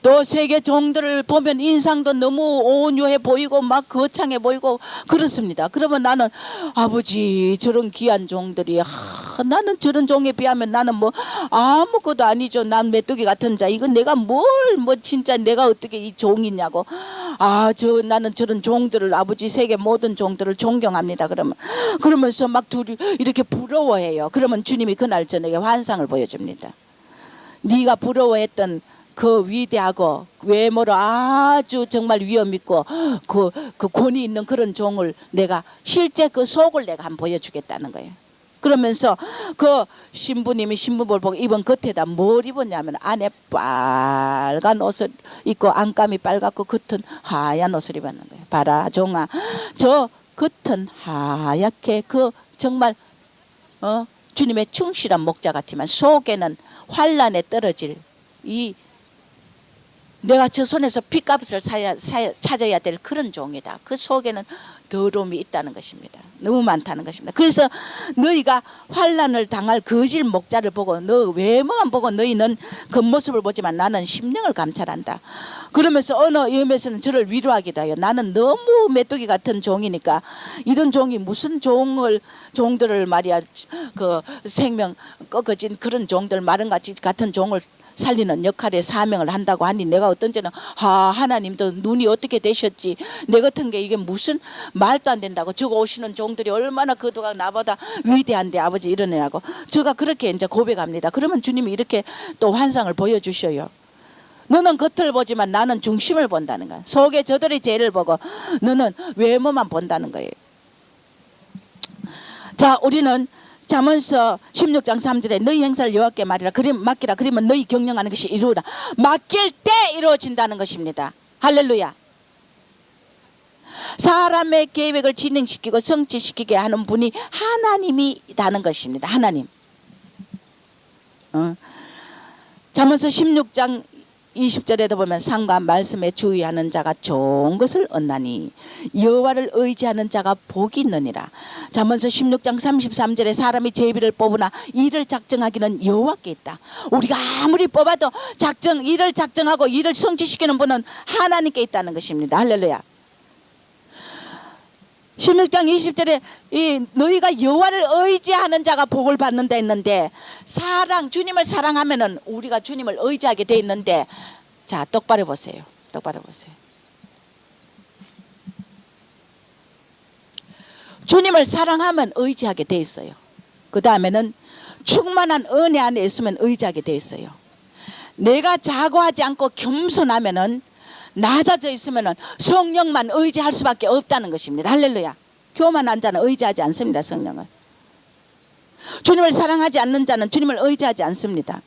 또 세계 종들을 보면 인상도 너무 온유해 보이고 막 거창해 보이고 그렇습니다. 그러면 나는 아버지 저런 귀한 종들이 나는 저런 종에 비하면 나는 뭐 아무것도 아니죠. 난 메뚜기 같은 자. 이건 내가 뭐 진짜 내가 어떻게 이 종이냐고. 나는 저런 종들을 아버지 세계 모든 종들을 존경합니다. 그러면서 막 둘이 이렇게 부러워해요. 그러면 주님이 그날 저녁에 환상을 보여줍니다. 네가 부러워했던 그 위대하고 외모로 아주 정말 위험 있고 그 권위 있는 그런 종을 내가 실제 그 속을 내가 한번 보여주겠다는 거예요. 그러면서 그 신부님이 신부복을 보고 입은 겉에다 뭘 입었냐면 안에 빨간 옷을 입고 안감이 빨갛고 겉은 하얀 옷을 입었는 거예요. 봐라 종아, 저 겉은 하얗게 그 정말 주님의 충실한 목자 같지만 속에는 환란에 떨어질 내가 저 손에서 핏값을 찾아야 될 그런 종이다. 그 속에는 더러움이 있다는 것입니다. 너무 많다는 것입니다. 그래서 너희가 환란을 당할 거짓 목자를 보고 너 외모만 보고 너희는 겉모습을 보지만 나는 심령을 감찰한다. 그러면서 어느 염에서는 저를 위로하기도 해요. 나는 너무 메뚜기 같은 종이니까 이런 종이 무슨 종들을 말이야 그 생명 꺾어진 그런 종들 마른같이 같은 종을 살리는 역할에 사명을 한다고 하니 내가 어떤 때는 하나님도 눈이 어떻게 되셨지 내 같은 게 이게 무슨 말도 안 된다고 저거 오시는 종들이 얼마나 그도가 나보다 위대한데 아버지 이러느냐고 제가 그렇게 이제 고백합니다. 그러면 주님이 이렇게 또 환상을 보여주셔요. 너는 겉을 보지만 나는 중심을 본다는 거야. 속에 저들의 죄를 보고 너는 외모만 본다는 거예요. 자, 우리는 잠언서 16장 3절에 너희 행사를 여호와께 맡기라. 그러면 너희 경영하는 것이 이루어라. 맡길 때 이루어진다는 것입니다. 할렐루야. 사람의 계획을 진행시키고 성취시키게 하는 분이 하나님이라는 것입니다. 하나님. 잠언서 16장 20절에도 보면 상과 말씀에 주의하는 자가 좋은 것을 얻나니 여호와를 의지하는 자가 복이 있느니라. 잠언서 16장 33절에 사람이 제비를 뽑으나 일을 작정하기는 여호와께 있다. 우리가 아무리 뽑아도 일을 작정하고 일을 성취시키는 분은 하나님께 있다는 것입니다. 할렐루야. 16장 20절에 너희가 여호와를 의지하는 자가 복을 받는다 했는데 주님을 사랑하면은 우리가 주님을 의지하게 돼 있는데 자 똑바로 보세요. 주님을 사랑하면 의지하게 돼 있어요. 그 다음에는 충만한 은혜 안에 있으면 의지하게 돼 있어요. 내가 자고하지 않고 겸손하면은 낮아져 있으면 성령만 의지할 수밖에 없다는 것입니다. 할렐루야. 교만한 자는 의지하지 않습니다. 성령을. 주님을 사랑하지 않는 자는 주님을 의지하지 않습니다.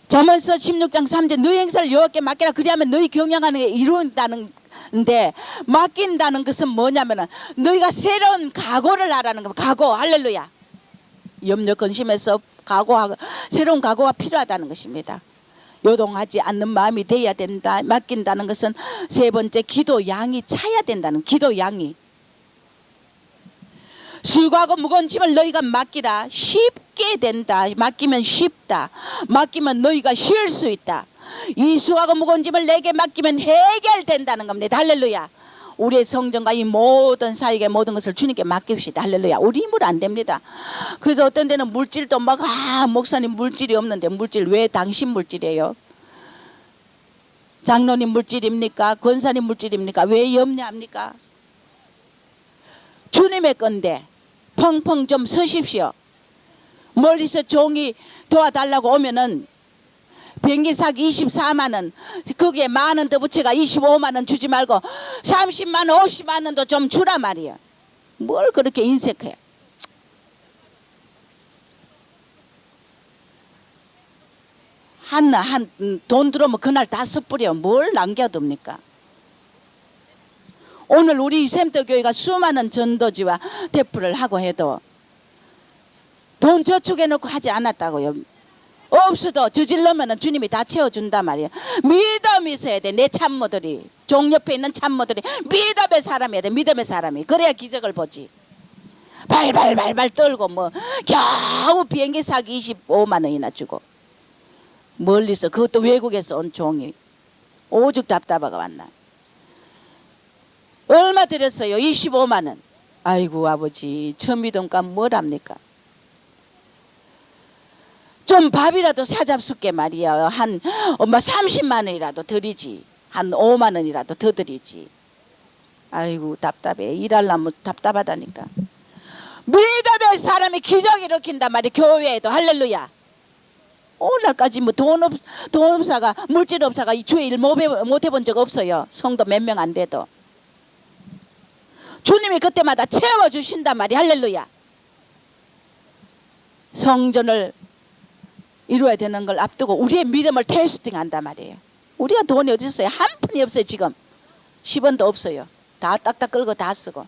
잠언서 16장 3절 너희 행사를 여호와께 맡기라. 그리하면 너희 경영하는 게 이룬다는데 맡긴다는 것은 뭐냐면은 너희가 새로운 각오를 하라는 겁니다. 각오. 할렐루야. 염려 근심에서 각오하고 새로운 각오가 필요하다는 것입니다. 요동하지 않는 마음이 돼야 된다. 맡긴다는 것은 세 번째 기도 양이 차야 된다는 기도 양이. 수고하고 무거운 짐을 너희가 맡기라. 쉽게 된다. 맡기면 쉽다. 맡기면 너희가 쉴 수 있다. 이 수고하고 무거운 짐을 내게 맡기면 해결된다는 겁니다. 할렐루야. 우리의 성전과 이 모든 사역의 모든 것을 주님께 맡깁시다. 할렐루야. 우리 힘으로 안 됩니다. 그래서 어떤 데는 물질도 막 목사님 물질이 없는데 물질 왜 당신 물질이에요? 장로님 물질입니까? 권사님 물질입니까? 왜 염려합니까? 주님의 건데 펑펑 좀 서십시오. 멀리서 종이 도와달라고 오면은 비행기 사기 24만원 거기에 만원 더 붙여가 25만원 주지 말고 30만원 50만원도 좀 주라 말이야. 뭘 그렇게 인색해. 돈 들어오면 그날 다 써버려. 뭘 남겨둡니까? 오늘 우리 샘터교회가 수많은 전도지와 대프를 하고 해도 돈 저축해놓고 하지 않았다고요. 없어도 저질러면 주님이 다 채워준단 말이에요. 믿음이 있어야 돼. 내 참모들이, 종 옆에 있는 참모들이 믿음의 사람이야 돼. 믿음의 사람이. 그래야 기적을 보지. 발발발발 떨고 뭐 겨우 비행기 사기 25만 원이나 주고, 멀리서, 그것도 외국에서 온 종이 오죽 답답하가 왔나. 얼마 드렸어요? 25만 원. 아이고 아버지, 저 믿음값 뭐랍니까? 좀 밥이라도 사잡숫게 말이야. 한 엄마 30만 원이라도 드리지. 한 5만 원이라도 더 드리지. 아이고 답답해. 일하려면 답답하다니까. 믿음의 사람이 기적 일으킨단 말이야. 교회에도. 할렐루야. 오늘날까지 뭐 돈업사가, 물질업사가 이 주에 일 못 해본 적 없어요. 성도 몇 명 안 돼도. 주님이 그때마다 채워주신단 말이야. 할렐루야. 성전을 이루어야 되는 걸 앞두고 우리의 믿음을 테스팅 한단 말이에요. 우리가 돈이 어디 있어요? 한 푼이 없어요. 지금 10원도 없어요. 다 딱딱 끌고 다 쓰고.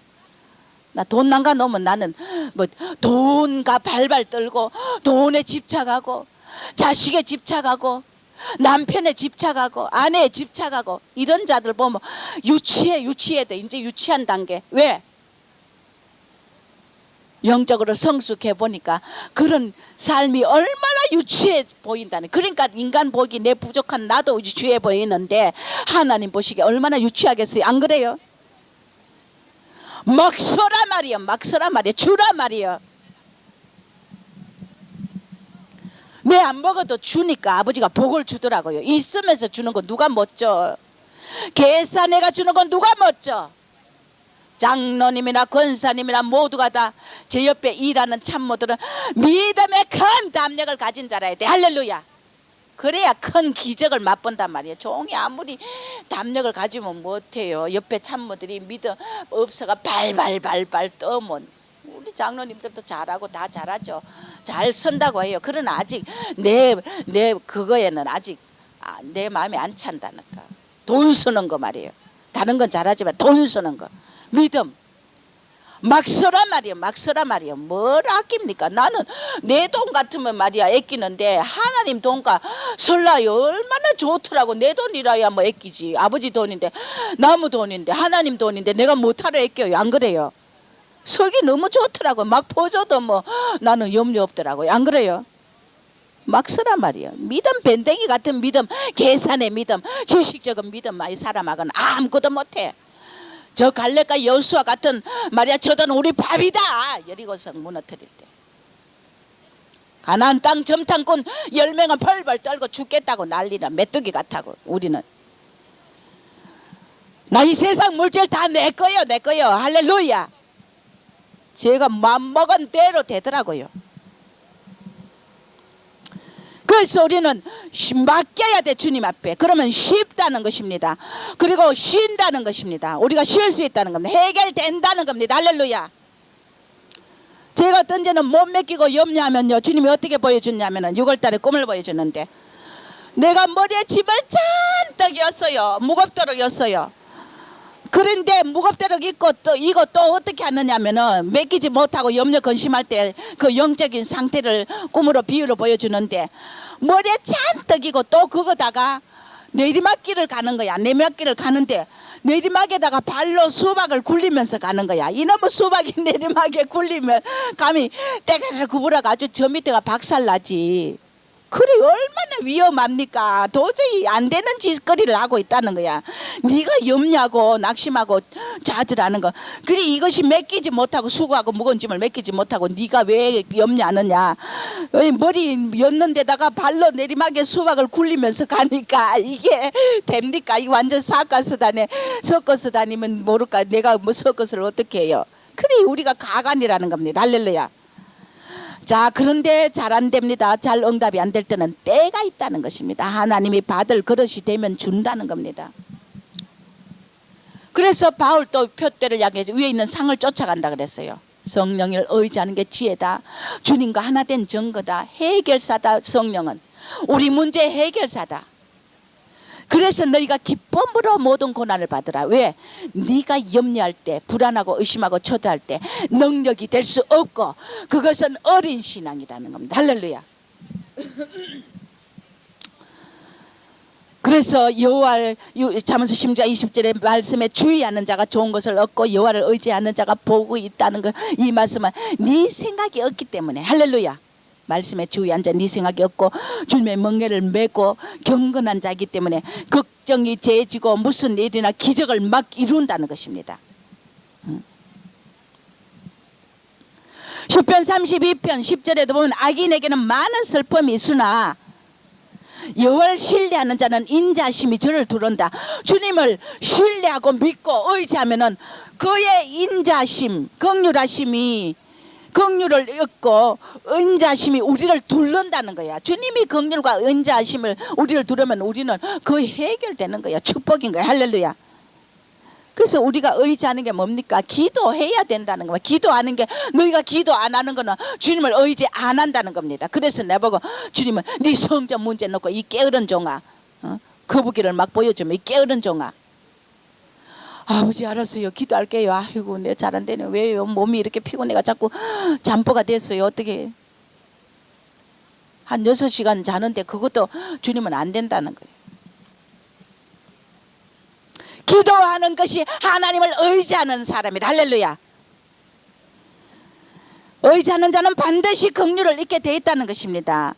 나 돈 난가 놓으면 나는 뭐 돈과 발발 떨고, 돈에 집착하고, 자식에 집착하고, 남편에 집착하고, 아내에 집착하고, 이런 자들 보면 유치해도 이제 유치한 단계. 왜? 영적으로 성숙해 보니까 그런 삶이 얼마나 유치해 보인다는. 그러니까 인간 보기 내 부족한 나도 유치해 보이는데 하나님 보시기에 얼마나 유치하겠어요. 안 그래요? 막 서라 말이요. 막 서라 말이요. 주라 말이요. 내 안 먹어도 주니까 아버지가 복을 주더라고요. 있으면서 주는 거 누가 멋져? 계산해가 주는 건 누가 멋져? 장로님이나 권사님이나 모두가 다 제 옆에 일하는 참모들은 믿음의 큰 담력을 가진 자라야 돼. 할렐루야. 그래야 큰 기적을 맛본단 말이에요. 종이 아무리 담력을 가지면 못해요. 옆에 참모들이 믿음 없어가 발발발발 떠면. 우리 장로님들도 잘하고 다 잘하죠. 잘 선다고 해요. 그러나 아직 내 그거에는 아직 내 마음에 안 찬다니까. 돈 쓰는 거 말이에요. 다른 건 잘하지만 돈 쓰는 거. 믿음. 막 써라 말이요. 막 써라 말이요. 뭘 아낍니까? 나는 내 돈 같으면 말이야 아끼는데 하나님 돈과 설라요. 얼마나 좋더라고. 내 돈이라야 뭐 아끼지. 아버지 돈인데, 나무 돈인데, 하나님 돈인데 내가 못하러 아껴요. 안 그래요? 속이 너무 좋더라고. 막 퍼줘도 뭐 나는 염려 없더라고요. 안 그래요? 막 쓰란 말이에요. 믿음, 밴댕이 같은 믿음, 계산의 믿음, 지식적인 믿음 많이 사람하고는 아무것도 못해. 저 갈렙과 여수와 같은 말이야, 저들은 우리 밥이다. 여리고성 무너뜨릴 때. 가나안 땅 점탕꾼 10명은 벌벌 떨고 죽겠다고 난리나 메뚜기 같다고. 우리는 나 이 세상 물질 다 내 거요, 내 거요. 할렐루야. 제가 맘먹은 대로 되더라고요. 그래서 우리는 맡겨야 돼. 주님 앞에. 그러면 쉽다는 것입니다. 그리고 쉰다는 것입니다. 우리가 쉴 수 있다는 겁니다. 해결된다는 겁니다. 할렐루야. 제가 어떤 때는 못 맡기고 염려하면요, 주님이 어떻게 보여줬냐면은 6월달에 꿈을 보여줬는데 내가 머리에 짐을 잔뜩 였어요. 무겁도록 였어요. 그런데 무겁도록 있고 또 이거 또 어떻게 하느냐면은 맡기지 못하고 염려 근심할 때 그 영적인 상태를 꿈으로 비유로 보여주는데 머리에 잔뜩 이고 또 그거다가 내리막길을 가는 거야. 내리막길을 가는데 내리막에다가 발로 수박을 굴리면서 가는 거야. 이놈의 수박이 내리막에 굴리면 감히 때가를 구부러가지고 저 밑에가 박살나지. 그래 얼마나 위험합니까? 도저히 안 되는 짓거리를 하고 있다는 거야. 네가 염려하고 낙심하고 좌절하는 거. 그래 이것이 맡기지 못하고 수고하고 무거운 짐을 맡기지 못하고 네가 왜 염려하느냐. 머리 였는 데다가 발로 내리막에 수박을 굴리면서 가니까 이게 됩니까? 이거 완전 사가스다네. 섞어서 다니면 모를까. 내가 뭐 섞어서를 어떻게 해요. 그래 우리가 가관이라는 겁니다. 할렐루야. 자, 그런데 잘 안 됩니다. 잘 응답이 안 될 때는 때가 있다는 것입니다. 하나님이 받을 그릇이 되면 준다는 겁니다. 그래서 바울 또 표대를 향해 위에 있는 상을 쫓아간다 그랬어요. 성령을 의지하는 게 지혜다. 주님과 하나 된 증거다. 해결사다. 성령은 우리 문제 해결사다. 그래서 너희가 기쁨으로 모든 고난을 받으라. 왜? 네가 염려할 때, 불안하고 의심하고 초대할 때 능력이 될 수 없고, 그것은 어린 신앙이라는 겁니다. 할렐루야. 그래서 여호와를, 잠언서 10장 20절의 말씀에 주의하는 자가 좋은 것을 얻고 여호와를 의지하는 자가 복이 있다는 것, 이 말씀은 네 생각이 없기 때문에, 할렐루야, 말씀에 주의한 자 네 생각이 없고 주님의 멍에를 메고 경건한 자이기 때문에 걱정이 재지고 무슨 일이나 기적을 막 이룬다는 것입니다. 시편 32편 10절에도 보면 악인에게는 많은 슬픔이 있으나 여호와를 신뢰하는 자는 인자심이 저를 두른다. 주님을 신뢰하고 믿고 의지하면은 그의 인자심, 긍휼을 얻고 인자심이 우리를 둘른다는 거야. 주님이 긍휼과 인자심을 우리를 두르면 우리는 거의 해결되는 거야. 축복인 거야. 할렐루야. 그래서 우리가 의지하는 게 뭡니까? 기도해야 된다는 거야. 기도하는 게, 너희가 기도 안 하는 거는 주님을 의지 안 한다는 겁니다. 그래서 내보고 주님은 네 성전 문제 놓고 이 게으른 종아, 거북이를 막 보여주면 이 게으른 종아, 아버지 알았어요, 기도할게요. 아이고 내 잘 안 되네. 왜요? 몸이 이렇게 피곤해가 자꾸 잠보가 됐어요. 어떻게 한 6시간 자는데 그것도 주님은 안 된다는 거예요. 기도하는 것이 하나님을 의지하는 사람이다. 할렐루야. 의지하는 자는 반드시 긍휼을 잊게 돼 있다는 것입니다.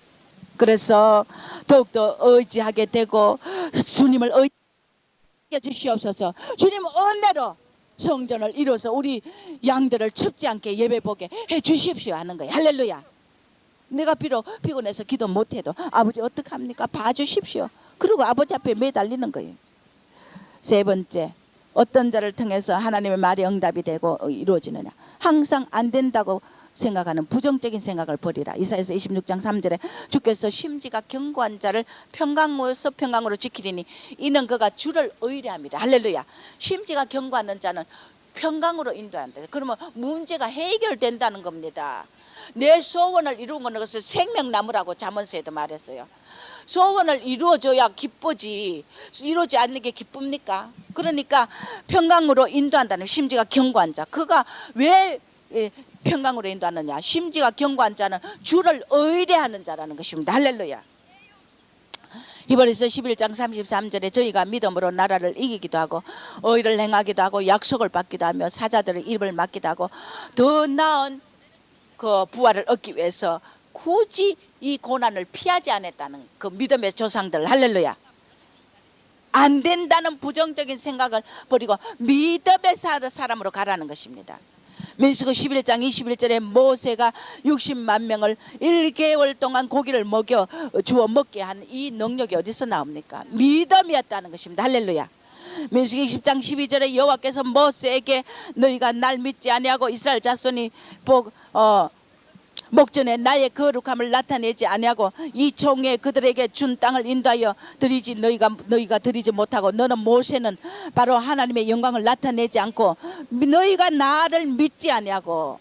그래서 더욱더 의지하게 되고 주님을 의지해 주시옵소서. 주님 은혜로 성전을 이루어서 우리 양들을 춥지 않게 예배 보게 해 주십시오 하는 거예요. 할렐루야. 내가 비록 피곤해서 기도 못해도 아버지 어떡합니까? 봐주십시오. 그리고 아버지 앞에 매달리는 거예요. 세 번째, 어떤 자를 통해서 하나님의 말이 응답이 되고 이루어지느냐. 항상 안 된다고 생각하는 부정적인 생각을 버리라. 이사야서 26장 3절에 주께서 심지가 견고한 자를 평강으로 지키리니 이는 그가 주를 의뢰함이라. 할렐루야. 심지가 견고한 자는 평강으로 인도한다. 그러면 문제가 해결된다는 겁니다. 내 소원을 이루는 것은 생명나무라고 잠언서에도 말했어요. 소원을 이루어줘야 기쁘지, 이루어지지 않는 게 기쁩니까? 그러니까 평강으로 인도한다는, 심지가 견고한 자. 그가 왜 평강으로 인도하느냐? 심지가 견고한 자는 주를 의뢰하는 자라는 것입니다. 할렐루야. 히브리서 11장 33절에 저희가 믿음으로 나라를 이기기도 하고 의를 행하기도 하고 약속을 받기도 하며 사자들의 입을 막기도 하고 더 나은 그 부활을 얻기 위해서 굳이 이 고난을 피하지 않았다는 그 믿음의 조상들. 할렐루야. 안 된다는 부정적인 생각을 버리고 믿음의 사람으로 가라는 것입니다. 민수기 11장 21절에 모세가 60만 명을 1개월 동안 고기를 먹여 주어 먹게 한 이 능력이 어디서 나옵니까? 믿음이었다는 것입니다. 할렐루야. 민수기 20장 12절에 여호와께서 모세에게 너희가 날 믿지 아니하고 이스라엘 자손이 목전에 나의 거룩함을 나타내지 아니하고 이 총에 그들에게 준 땅을 인도하여 드리지 너희가 드리지 못하고 너는 모세는 바로 하나님의 영광을 나타내지 않고 너희가 나를 믿지 아니하고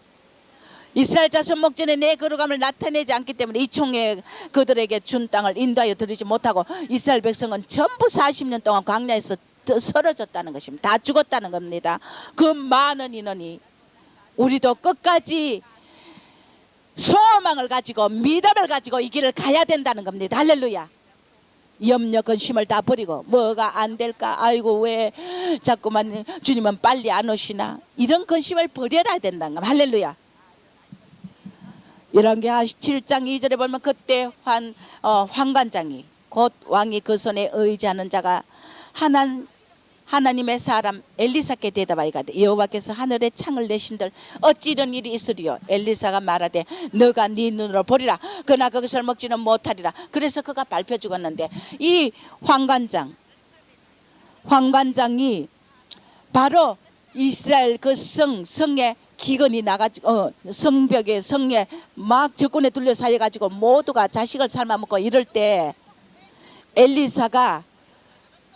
이스라엘 자손 목전에 내 거룩함을 나타내지 않기 때문에 이 총에 그들에게 준 땅을 인도하여 드리지 못하고 이스라엘 백성은 전부 40년 동안 광야에서 쓰러졌다는 것입니다. 다 죽었다는 겁니다. 그 많은 인원이 우리도 끝까지 소망을 가지고 믿음을 가지고 이 길을 가야 된다는 겁니다. 할렐루야. 염려 근심을 다 버리고 뭐가 안 될까, 아이고 왜 자꾸만 주님은 빨리 안 오시나, 이런 근심을 버려야 된다는 겁니다. 할렐루야. 열왕기하 7장 2절에 보면 그때 환관장이 곧 왕이 그 손에 의지하는 자가 하나님의 사람 엘리사께 대답하이가되 여호와께서 하늘에 창을 내신들 어찌 이런 일이 있으리요. 엘리사가 말하되 너가 네 눈으로 보리라. 그러나 그것을 먹지는 못하리라. 그래서 그가 밟혀 죽었는데 이 환관장이 바로 이스라엘 그 성에 기근이 나가지고 성벽에 성에 막 적군에 둘러싸여 가지고 모두가 자식을 삶아먹고 이럴 때 엘리사가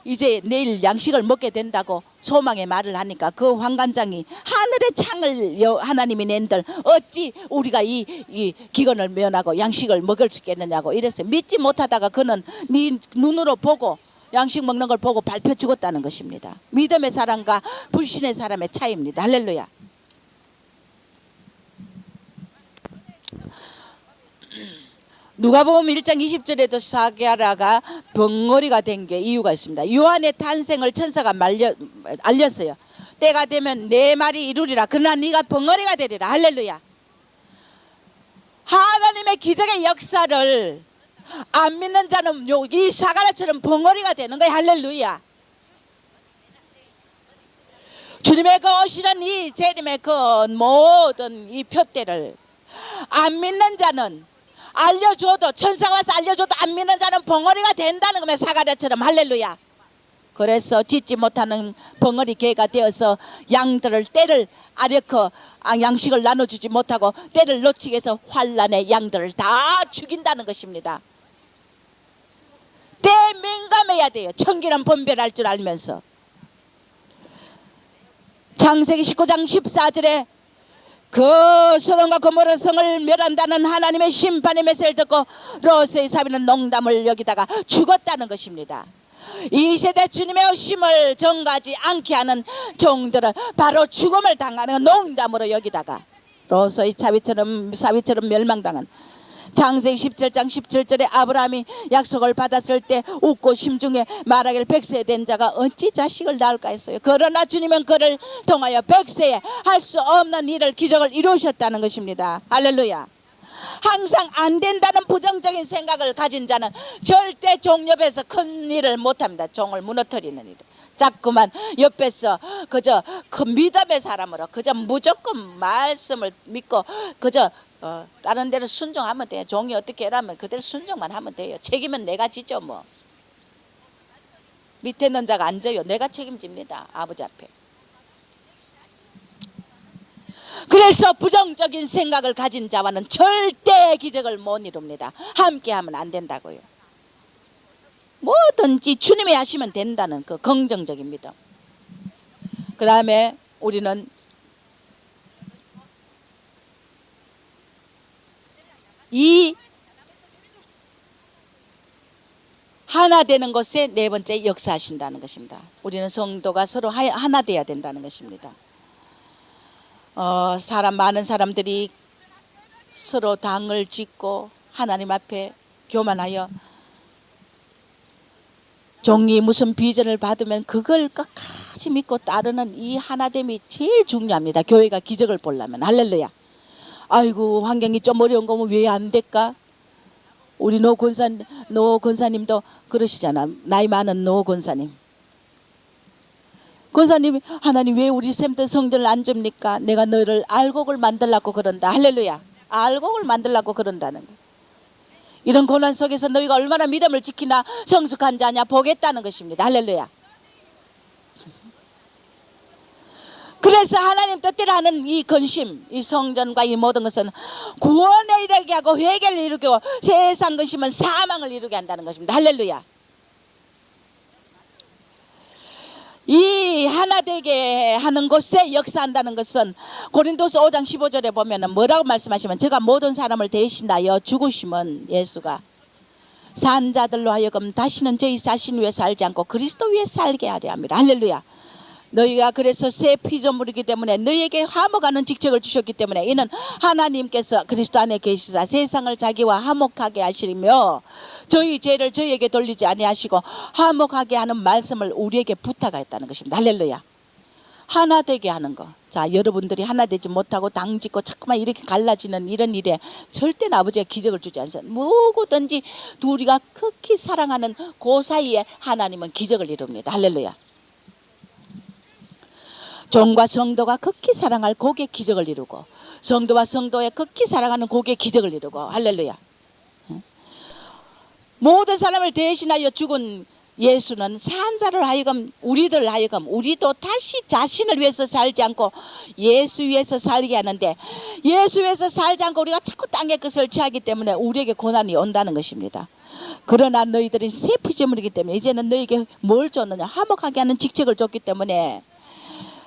이제 내일 양식을 먹게 된다고 소망의 말을 하니까 그 환관장이 하늘의 창을 하나님이 낸들 어찌 우리가 이 기근을 면하고 양식을 먹을 수 있겠느냐고 이랬어요. 믿지 못하다가 그는 네 눈으로 보고 양식 먹는 걸 보고 밟혀 죽었다는 것입니다. 믿음의 사람과 불신의 사람의 차이입니다. 할렐루야. 누가복음 1장 20절에도 사게라가 벙어리가 된 게 이유가 있습니다. 요한의 탄생을 천사가 알렸어요. 때가 되면 내 말이 이루리라. 그러나 네가 벙어리가 되리라. 할렐루야. 하나님의 기적의 역사를 안 믿는 자는 이 사가랴처럼 벙어리가 되는 거야. 할렐루야. 주님의 그 오시는 이 재림의 그 모든 이 표대를 안 믿는 자는 알려줘도, 천사가 와서 알려줘도 안 믿는 자는 벙어리가 된다는 겁니다. 사가랴처럼. 할렐루야. 그래서 짖지 못하는 벙어리 개가 되어서 양들을 때를 아뢰고 양식을 나눠주지 못하고 때를 놓치게 해서 환란의 양들을 다 죽인다는 것입니다. 때에 민감해야 돼요. 청기는 분별할 줄 알면서. 창세기 19장 14절에 그 소돔과 고모라 성을 멸한다는 하나님의 심판의 메시지를 듣고 롯의 사위는 농담을 여기다가 죽었다는 것입니다. 이 세대 주님의 오심을 정하지 않게 하는 종들은 바로 죽음을 당하는 농담으로 여기다가 롯의 사위처럼 멸망당한 창세기 17장 17절에 아브라함이 약속을 받았을 때 웃고 심중에 말하기를 백세된 자가 어찌 자식을 낳을까 했어요. 그러나 주님은 그를 통하여 백세에 할 수 없는 일을 기적을 이루셨다는 것입니다. 할렐루야. 항상 안 된다는 부정적인 생각을 가진 자는 절대 종 옆에서 큰 일을 못합니다. 종을 무너뜨리는 일. 자꾸만 옆에서 그저 그 믿음의 사람으로 그저 무조건 말씀을 믿고 그저 다른 데로 순종하면 돼요. 종이 어떻게 하라면 그대로 순종만 하면 돼요. 책임은 내가 지죠 뭐. 밑에 있는 자가 안 져요. 내가 책임집니다. 아버지 앞에. 그래서 부정적인 생각을 가진 자와는 절대 기적을 못 이룹니다. 함께하면 안 된다고요. 뭐든지 주님이 하시면 된다는 그 긍정적인 믿음. 그 다음에 우리는 이 하나 되는 것에 네 번째 역사하신다는 것입니다. 우리는 성도가 서로 하나 돼야 된다는 것입니다. 많은 사람들이 서로 당을 짓고 하나님 앞에 교만하여 종이 무슨 비전을 받으면 그걸 끝까지 믿고 따르는 이 하나됨이 제일 중요합니다. 교회가 기적을 보려면. 할렐루야. 아이고 환경이 좀 어려운 거면 왜 안 될까? 우리 노 권사님도 그러시잖아. 나이 많은 노 권사님. 권사님이 하나님 왜 우리 샘들 성전을 안 줍니까? 내가 너를 알곡을 만들라고 그런다. 할렐루야. 알곡을 만들라고 그런다는 거. 이런 고난 속에서 너희가 얼마나 믿음을 지키나 성숙한 자냐 보겠다는 것입니다. 할렐루야. 그래서 하나님 뜻대로 하는 이 근심, 이 성전과 이 모든 것은 구원에 이르게 하고 회개를 이루게 하고 세상 근심은 사망을 이루게 한다는 것입니다. 할렐루야. 이 하나 되게 하는 곳에 역사한다는 것은 고린도서 5장 15절에 보면 뭐라고 말씀하시면 제가 모든 사람을 대신하여 죽으심은 예수가 산 자들로 하여금 다시는 저희 자신 위에 살지 않고 그리스도 위에 살게 하려 합니다. 할렐루야. 너희가 그래서 새 피조물이기 때문에 너희에게 화목하는 직책을 주셨기 때문에 이는 하나님께서 그리스도 안에 계시사 세상을 자기와 화목하게 하시며 저희 죄를 저희에게 돌리지 아니하시고 화목하게 하는 말씀을 우리에게 부탁하였다는 것입니다. 할렐루야. 하나 되게 하는 거. 자, 여러분들이 하나 되지 못하고 당짓고 자꾸만 이렇게 갈라지는 이런 일에 절대 아버지가 기적을 주지 않으셔. 누구든지 둘이가 극히 사랑하는 그 사이에 하나님은 기적을 이룹니다. 할렐루야. 종과 성도가 극히 사랑할 곡의 기적을 이루고 성도와 성도의 극히 사랑하는 곡의 기적을 이루고 할렐루야. 모든 사람을 대신하여 죽은 예수는 산자를 하여금 우리도 다시 자신을 위해서 살지 않고 예수 위해서 살게 하는데 예수 위해서 살지 않고 우리가 자꾸 땅의 것을 취하기 때문에 우리에게 고난이 온다는 것입니다. 그러나 너희들은 새 피조물이기 때문에 이제는 너희에게 뭘 줬느냐 화목하게 하는 직책을 줬기 때문에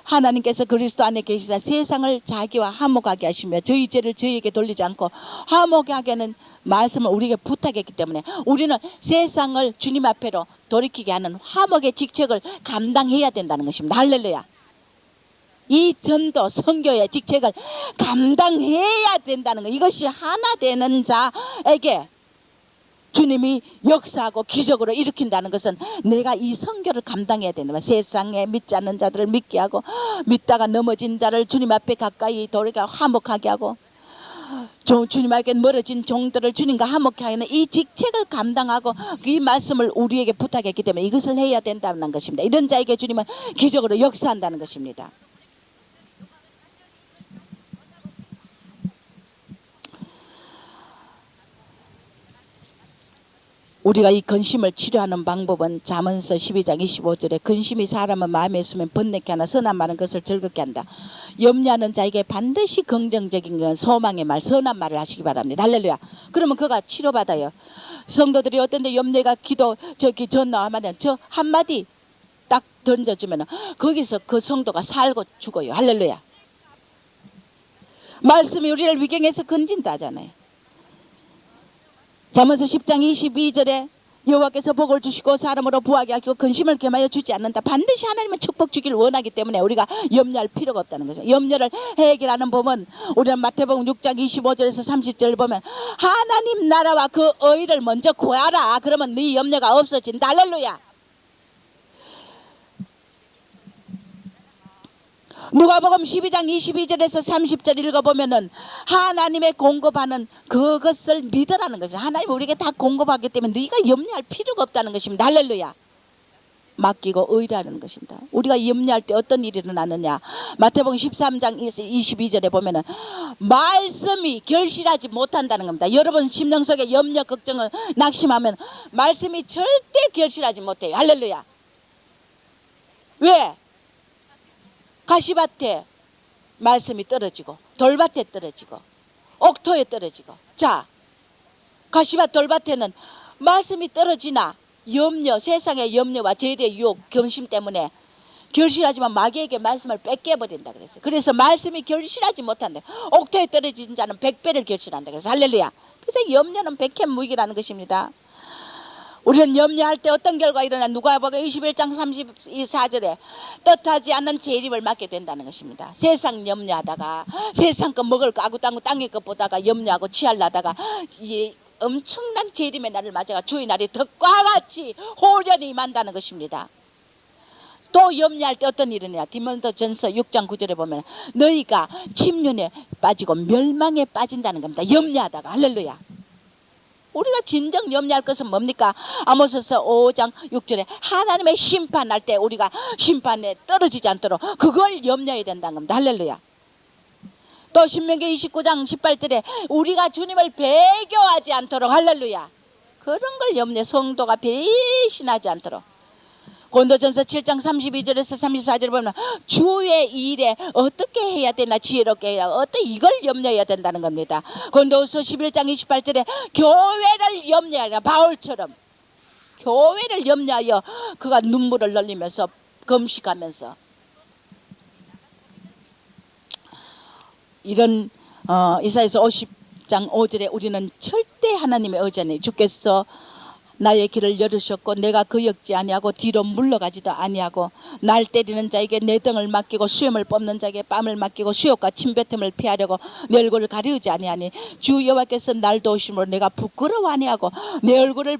하나님께서 그리스도 안에 계시다 세상을 자기와 화목하게 하시며 저희 죄를 저희에게 돌리지 않고 화목하게 하는 말씀을 우리에게 부탁했기 때문에 우리는 세상을 주님 앞에로 돌이키게 하는 화목의 직책을 감당해야 된다는 것입니다. 할렐루야. 이 전도 선교의 직책을 감당해야 된다는 것, 이것이 하나 되는 자에게 주님이 역사하고 기적으로 일으킨다는 것은 내가 이 선교를 감당해야 된다. 세상에 믿지 않는 자들을 믿게 하고 믿다가 넘어진 자를 주님 앞에 가까이 돌아가 화목하게 하고 주님 앞에 멀어진 종들을 주님과 화목하게 하는 이 직책을 감당하고 이 말씀을 우리에게 부탁했기 때문에 이것을 해야 된다는 것입니다. 이런 자에게 주님은 기적으로 역사한다는 것입니다. 우리가 이 근심을 치료하는 방법은 잠언서 12장 25절에 근심이 사람은 마음에 있으면 번뇌케 하나 선한 말은 그것을 즐겁게 한다. 염려하는 자에게 반드시 긍정적인 건 소망의 말, 선한 말을 하시기 바랍니다. 할렐루야. 그러면 그가 치료받아요. 성도들이 어떤 데 염려가 기도 전화하면 저 한마디 딱 던져주면 거기서 그 성도가 살고 죽어요. 할렐루야. 말씀이 우리를 위경에서 건진다잖아요. 잠언서 10장 22절에 여호와께서 복을 주시고 사람으로 부하게 하시고 근심을 겸하여 주지 않는다. 반드시 하나님은 축복 주기를 원하기 때문에 우리가 염려할 필요가 없다는 거죠. 염려를 해결하는 법은 우리는 마태복음 6장 25절에서 30절을 보면 하나님 나라와 그 의를 먼저 구하라. 그러면 네 염려가 없어진다. 할렐루야. 누가복음 12장 22절에서 30절 읽어보면은 하나님의 공급하는 그것을 믿으라는 거죠. 하나님 우리에게 다 공급하기 때문에 네가 염려할 필요가 없다는 것입니다. 할렐루야. 맡기고 의라는 것입니다. 우리가 염려할 때 어떤 일이 일어나느냐. 마태복음 13장 22절에 보면은 말씀이 결실하지 못한다는 겁니다. 여러분 심령 속에 염려 걱정을 낙심하면 말씀이 절대 결실하지 못해요. 할렐루야. 왜? 가시밭에 말씀이 떨어지고 돌밭에 떨어지고 옥토에 떨어지고 자 가시밭 돌밭에는 말씀이 떨어지나 염려 세상의 염려와 죄의 유혹 경심 때문에 결실하지만 마귀에게 말씀을 뺏겨버린다 그랬어요. 그래서 말씀이 결실하지 못한다. 옥토에 떨어진 자는 100배를 결실한다 그래서 할렐루야. 그래서 염려는 백해무익이라는 것입니다. 우리는 염려할 때 어떤 결과가 일어나 누가복음 21장 34절에 뜻하지 않는 재림을 맞게 된다는 것입니다. 세상 염려하다가 세상 거 먹을 거 아구땅구 땅의 것 보다가 염려하고 취하려다가 이 엄청난 재림의 날을 맞아가 주의 날이 덕과 같이 호련히 임한다는 것입니다. 또 염려할 때 어떤 일이 있느냐. 디모데전서 6장 9절에 보면 너희가 침륜에 빠지고 멸망에 빠진다는 겁니다. 염려하다가 할렐루야. 우리가 진정 염려할 것은 뭡니까? 아모스서 5장 6절에 하나님의 심판할 때 우리가 심판에 떨어지지 않도록 그걸 염려해야 된다는 겁니다. 할렐루야. 또 신명기 29장 18절에 우리가 주님을 배교하지 않도록 할렐루야. 그런 걸 염려해. 성도가 배신하지 않도록. 고린도전서 7장 32절에서 34절을 보면 주의 일에 어떻게 해야 되나 지혜롭게 해야 어떻게 이걸 염려해야 된다는 겁니다. 고린도후서 11장 28절에 교회를 염려하라. 바울처럼 교회를 염려하여 그가 눈물을 흘리면서 금식하면서 이런 이사야서 50장 5절에 우리는 절대 하나님의 의지하니 주께서 나의 길을 열으셨고 내가 거역지 아니하고 뒤로 물러가지도 아니하고 날 때리는 자에게 내 등을 맡기고 수염을 뽑는 자에게 뺨을 맡기고 수욕과 침뱉음을 피하려고 내 얼굴을 가리우지 아니하니 주 여호와께서 날 도우심으로 내가 부끄러워 아니하고 내 얼굴을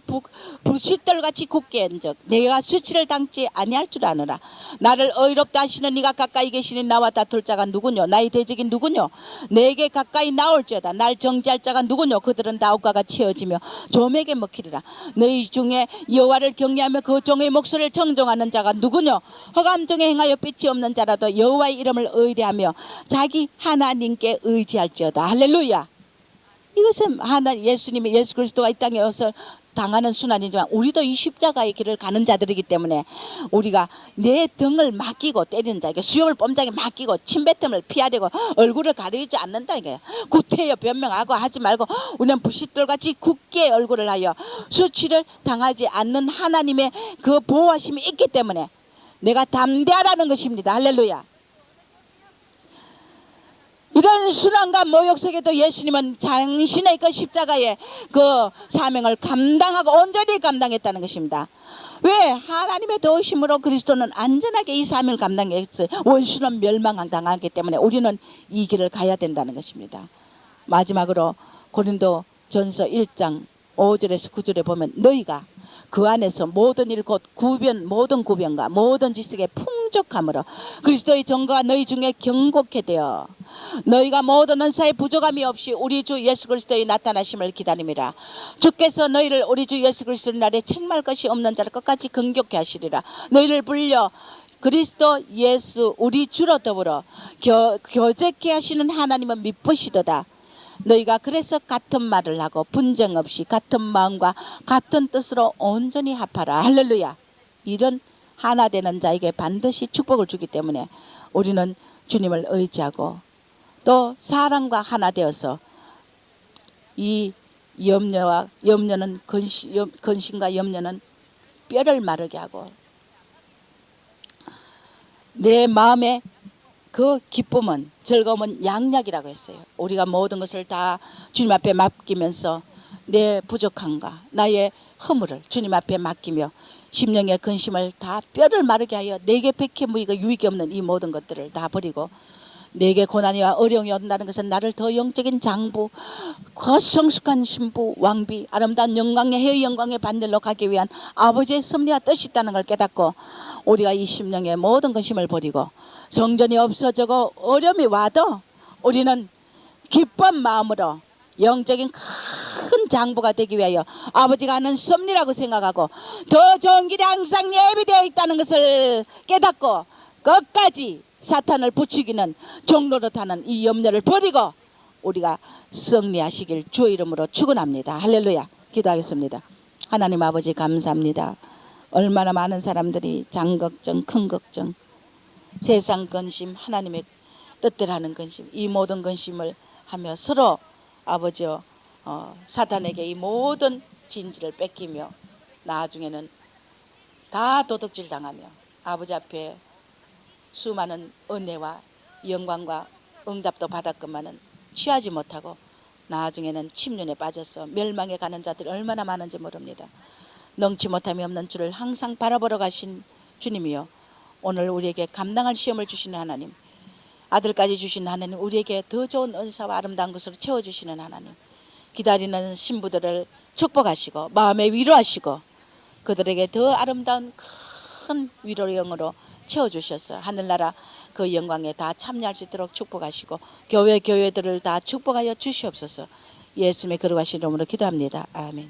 부싯돌같이 굳게 한즉 내가 수치를 당치 아니할 줄 아노라. 나를 의롭다 하시는 이가 가까이 계시니 나와 다툴 자가 누구뇨. 나의 대적이 누구뇨. 내게 가까이 나올지어다. 날 정죄할 자가 누구뇨. 그들은 나옥과가 채워지며 좀에게 먹히리라. 너희 중에 여호와를 경외하며 그 종의 목소리를 청종하는 자가 누구뇨. 허감종에 행하여 빛이 없는 자라도 여호와의 이름을 의뢰하며 자기 하나님께 의지할지어다. 할렐루야. 이것은 예수님이 예수 그리스도가 이 땅에 와서 당하는 순환이지만 우리도 이 십자가의 길을 가는 자들이기 때문에 우리가 내 등을 맡기고 때리는 자에게 수염을 뽑는 자에게 맡기고 침뱉음을 피하려고 얼굴을 가리지 않는다 이거예요. 구태여 변명하고 하지 말고 우리는 부싯돌같이 굳게 얼굴을 하여 수치를 당하지 않는 하나님의 그 보호하심이 있기 때문에 내가 담대하라는 것입니다. 할렐루야. 이런 순환과 모욕 속에도 예수님은 당신의 그 십자가의 그 사명을 감당하고 온전히 감당했다는 것입니다. 왜? 하나님의 도우심으로 그리스도는 안전하게 이 사명을 감당했어요. 원수는 멸망당하기 때문에 우리는 이 길을 가야 된다는 것입니다. 마지막으로 고린도 전서 1장 5절에서 9절에 보면 너희가 그 안에서 모든 일 곧 모든 구변과 모든 지식의 풍족함으로 그리스도의 정거가 너희 중에 경고케 되어 너희가 모든 은사의 부족함이 없이 우리 주 예수 그리스도의 나타나심을 기다림이라. 주께서 너희를 우리 주 예수 그리스도의 날에 책망할 것이 없는 자를 끝까지 긍휼케 하시리라. 너희를 불려 그리스도 예수 우리 주로 더불어 교제케 하시는 하나님은 미쁘시도다. 너희가 그래서 같은 말을 하고 분쟁 없이 같은 마음과 같은 뜻으로 온전히 합하라. 할렐루야. 이런 하나 되는 자에게 반드시 축복을 주기 때문에 우리는 주님을 의지하고 또 사랑과 하나 되어서 이 염려는 근심과 염려는 뼈를 마르게 하고 내 마음에 그 기쁨은 즐거움은 양약이라고 했어요. 우리가 모든 것을 다 주님 앞에 맡기면서 내 부족함과 나의 허물을 주님 앞에 맡기며 심령의 근심을 다 뼈를 마르게 하여 내게 백해 무익의 유익이 없는 이 모든 것들을 다 버리고 내게 고난이와 어려움이 온다는 것은 나를 더 영적인 장부, 그 성숙한 신부, 왕비, 아름다운 영광의 해의 영광의 반열로 가기 위한 아버지의 섭리와 뜻이 있다는 걸 깨닫고 우리가 이 심령의 모든 근심을 버리고 성전이 없어지고 어려움이 와도 우리는 기쁜 마음으로 영적인 큰 장부가 되기 위하여 아버지가 하는 섭리라고 생각하고 더 좋은 길이 항상 예비되어 있다는 것을 깨닫고 끝까지 사탄을 부추기는 종로로 타는 이 염려를 버리고 우리가 승리하시길 주의 이름으로 축원합니다. 할렐루야. 기도하겠습니다. 하나님 아버지 감사합니다. 얼마나 많은 사람들이 장걱정, 큰 걱정, 세상 근심, 하나님의 뜻대로 하는 근심, 이 모든 근심을 하며 서로 아버지여 사탄에게 이 모든 진지를 뺏기며 나중에는 다 도둑질 당하며 아버지 앞에 수많은 은혜와 영광과 응답도 받았건만은 취하지 못하고 나중에는 침륜에 빠져서 멸망에 가는 자들이 얼마나 많은지 모릅니다. 능치 못함이 없는 주를 항상 바라보러 가신 주님이요, 오늘 우리에게 감당할 시험을 주시는 하나님, 아들까지 주신 하나님, 우리에게 더 좋은 은사와 아름다운 것으로 채워주시는 하나님, 기다리는 신부들을 축복하시고 마음에 위로하시고 그들에게 더 아름다운 큰 위로의 영으로 채워주셔서 하늘나라 그 영광에 다 참여할 수 있도록 축복하시고 교회들을 다 축복하여 주시옵소서. 예수님의 거룩하신 이름으로 기도합니다. 아멘.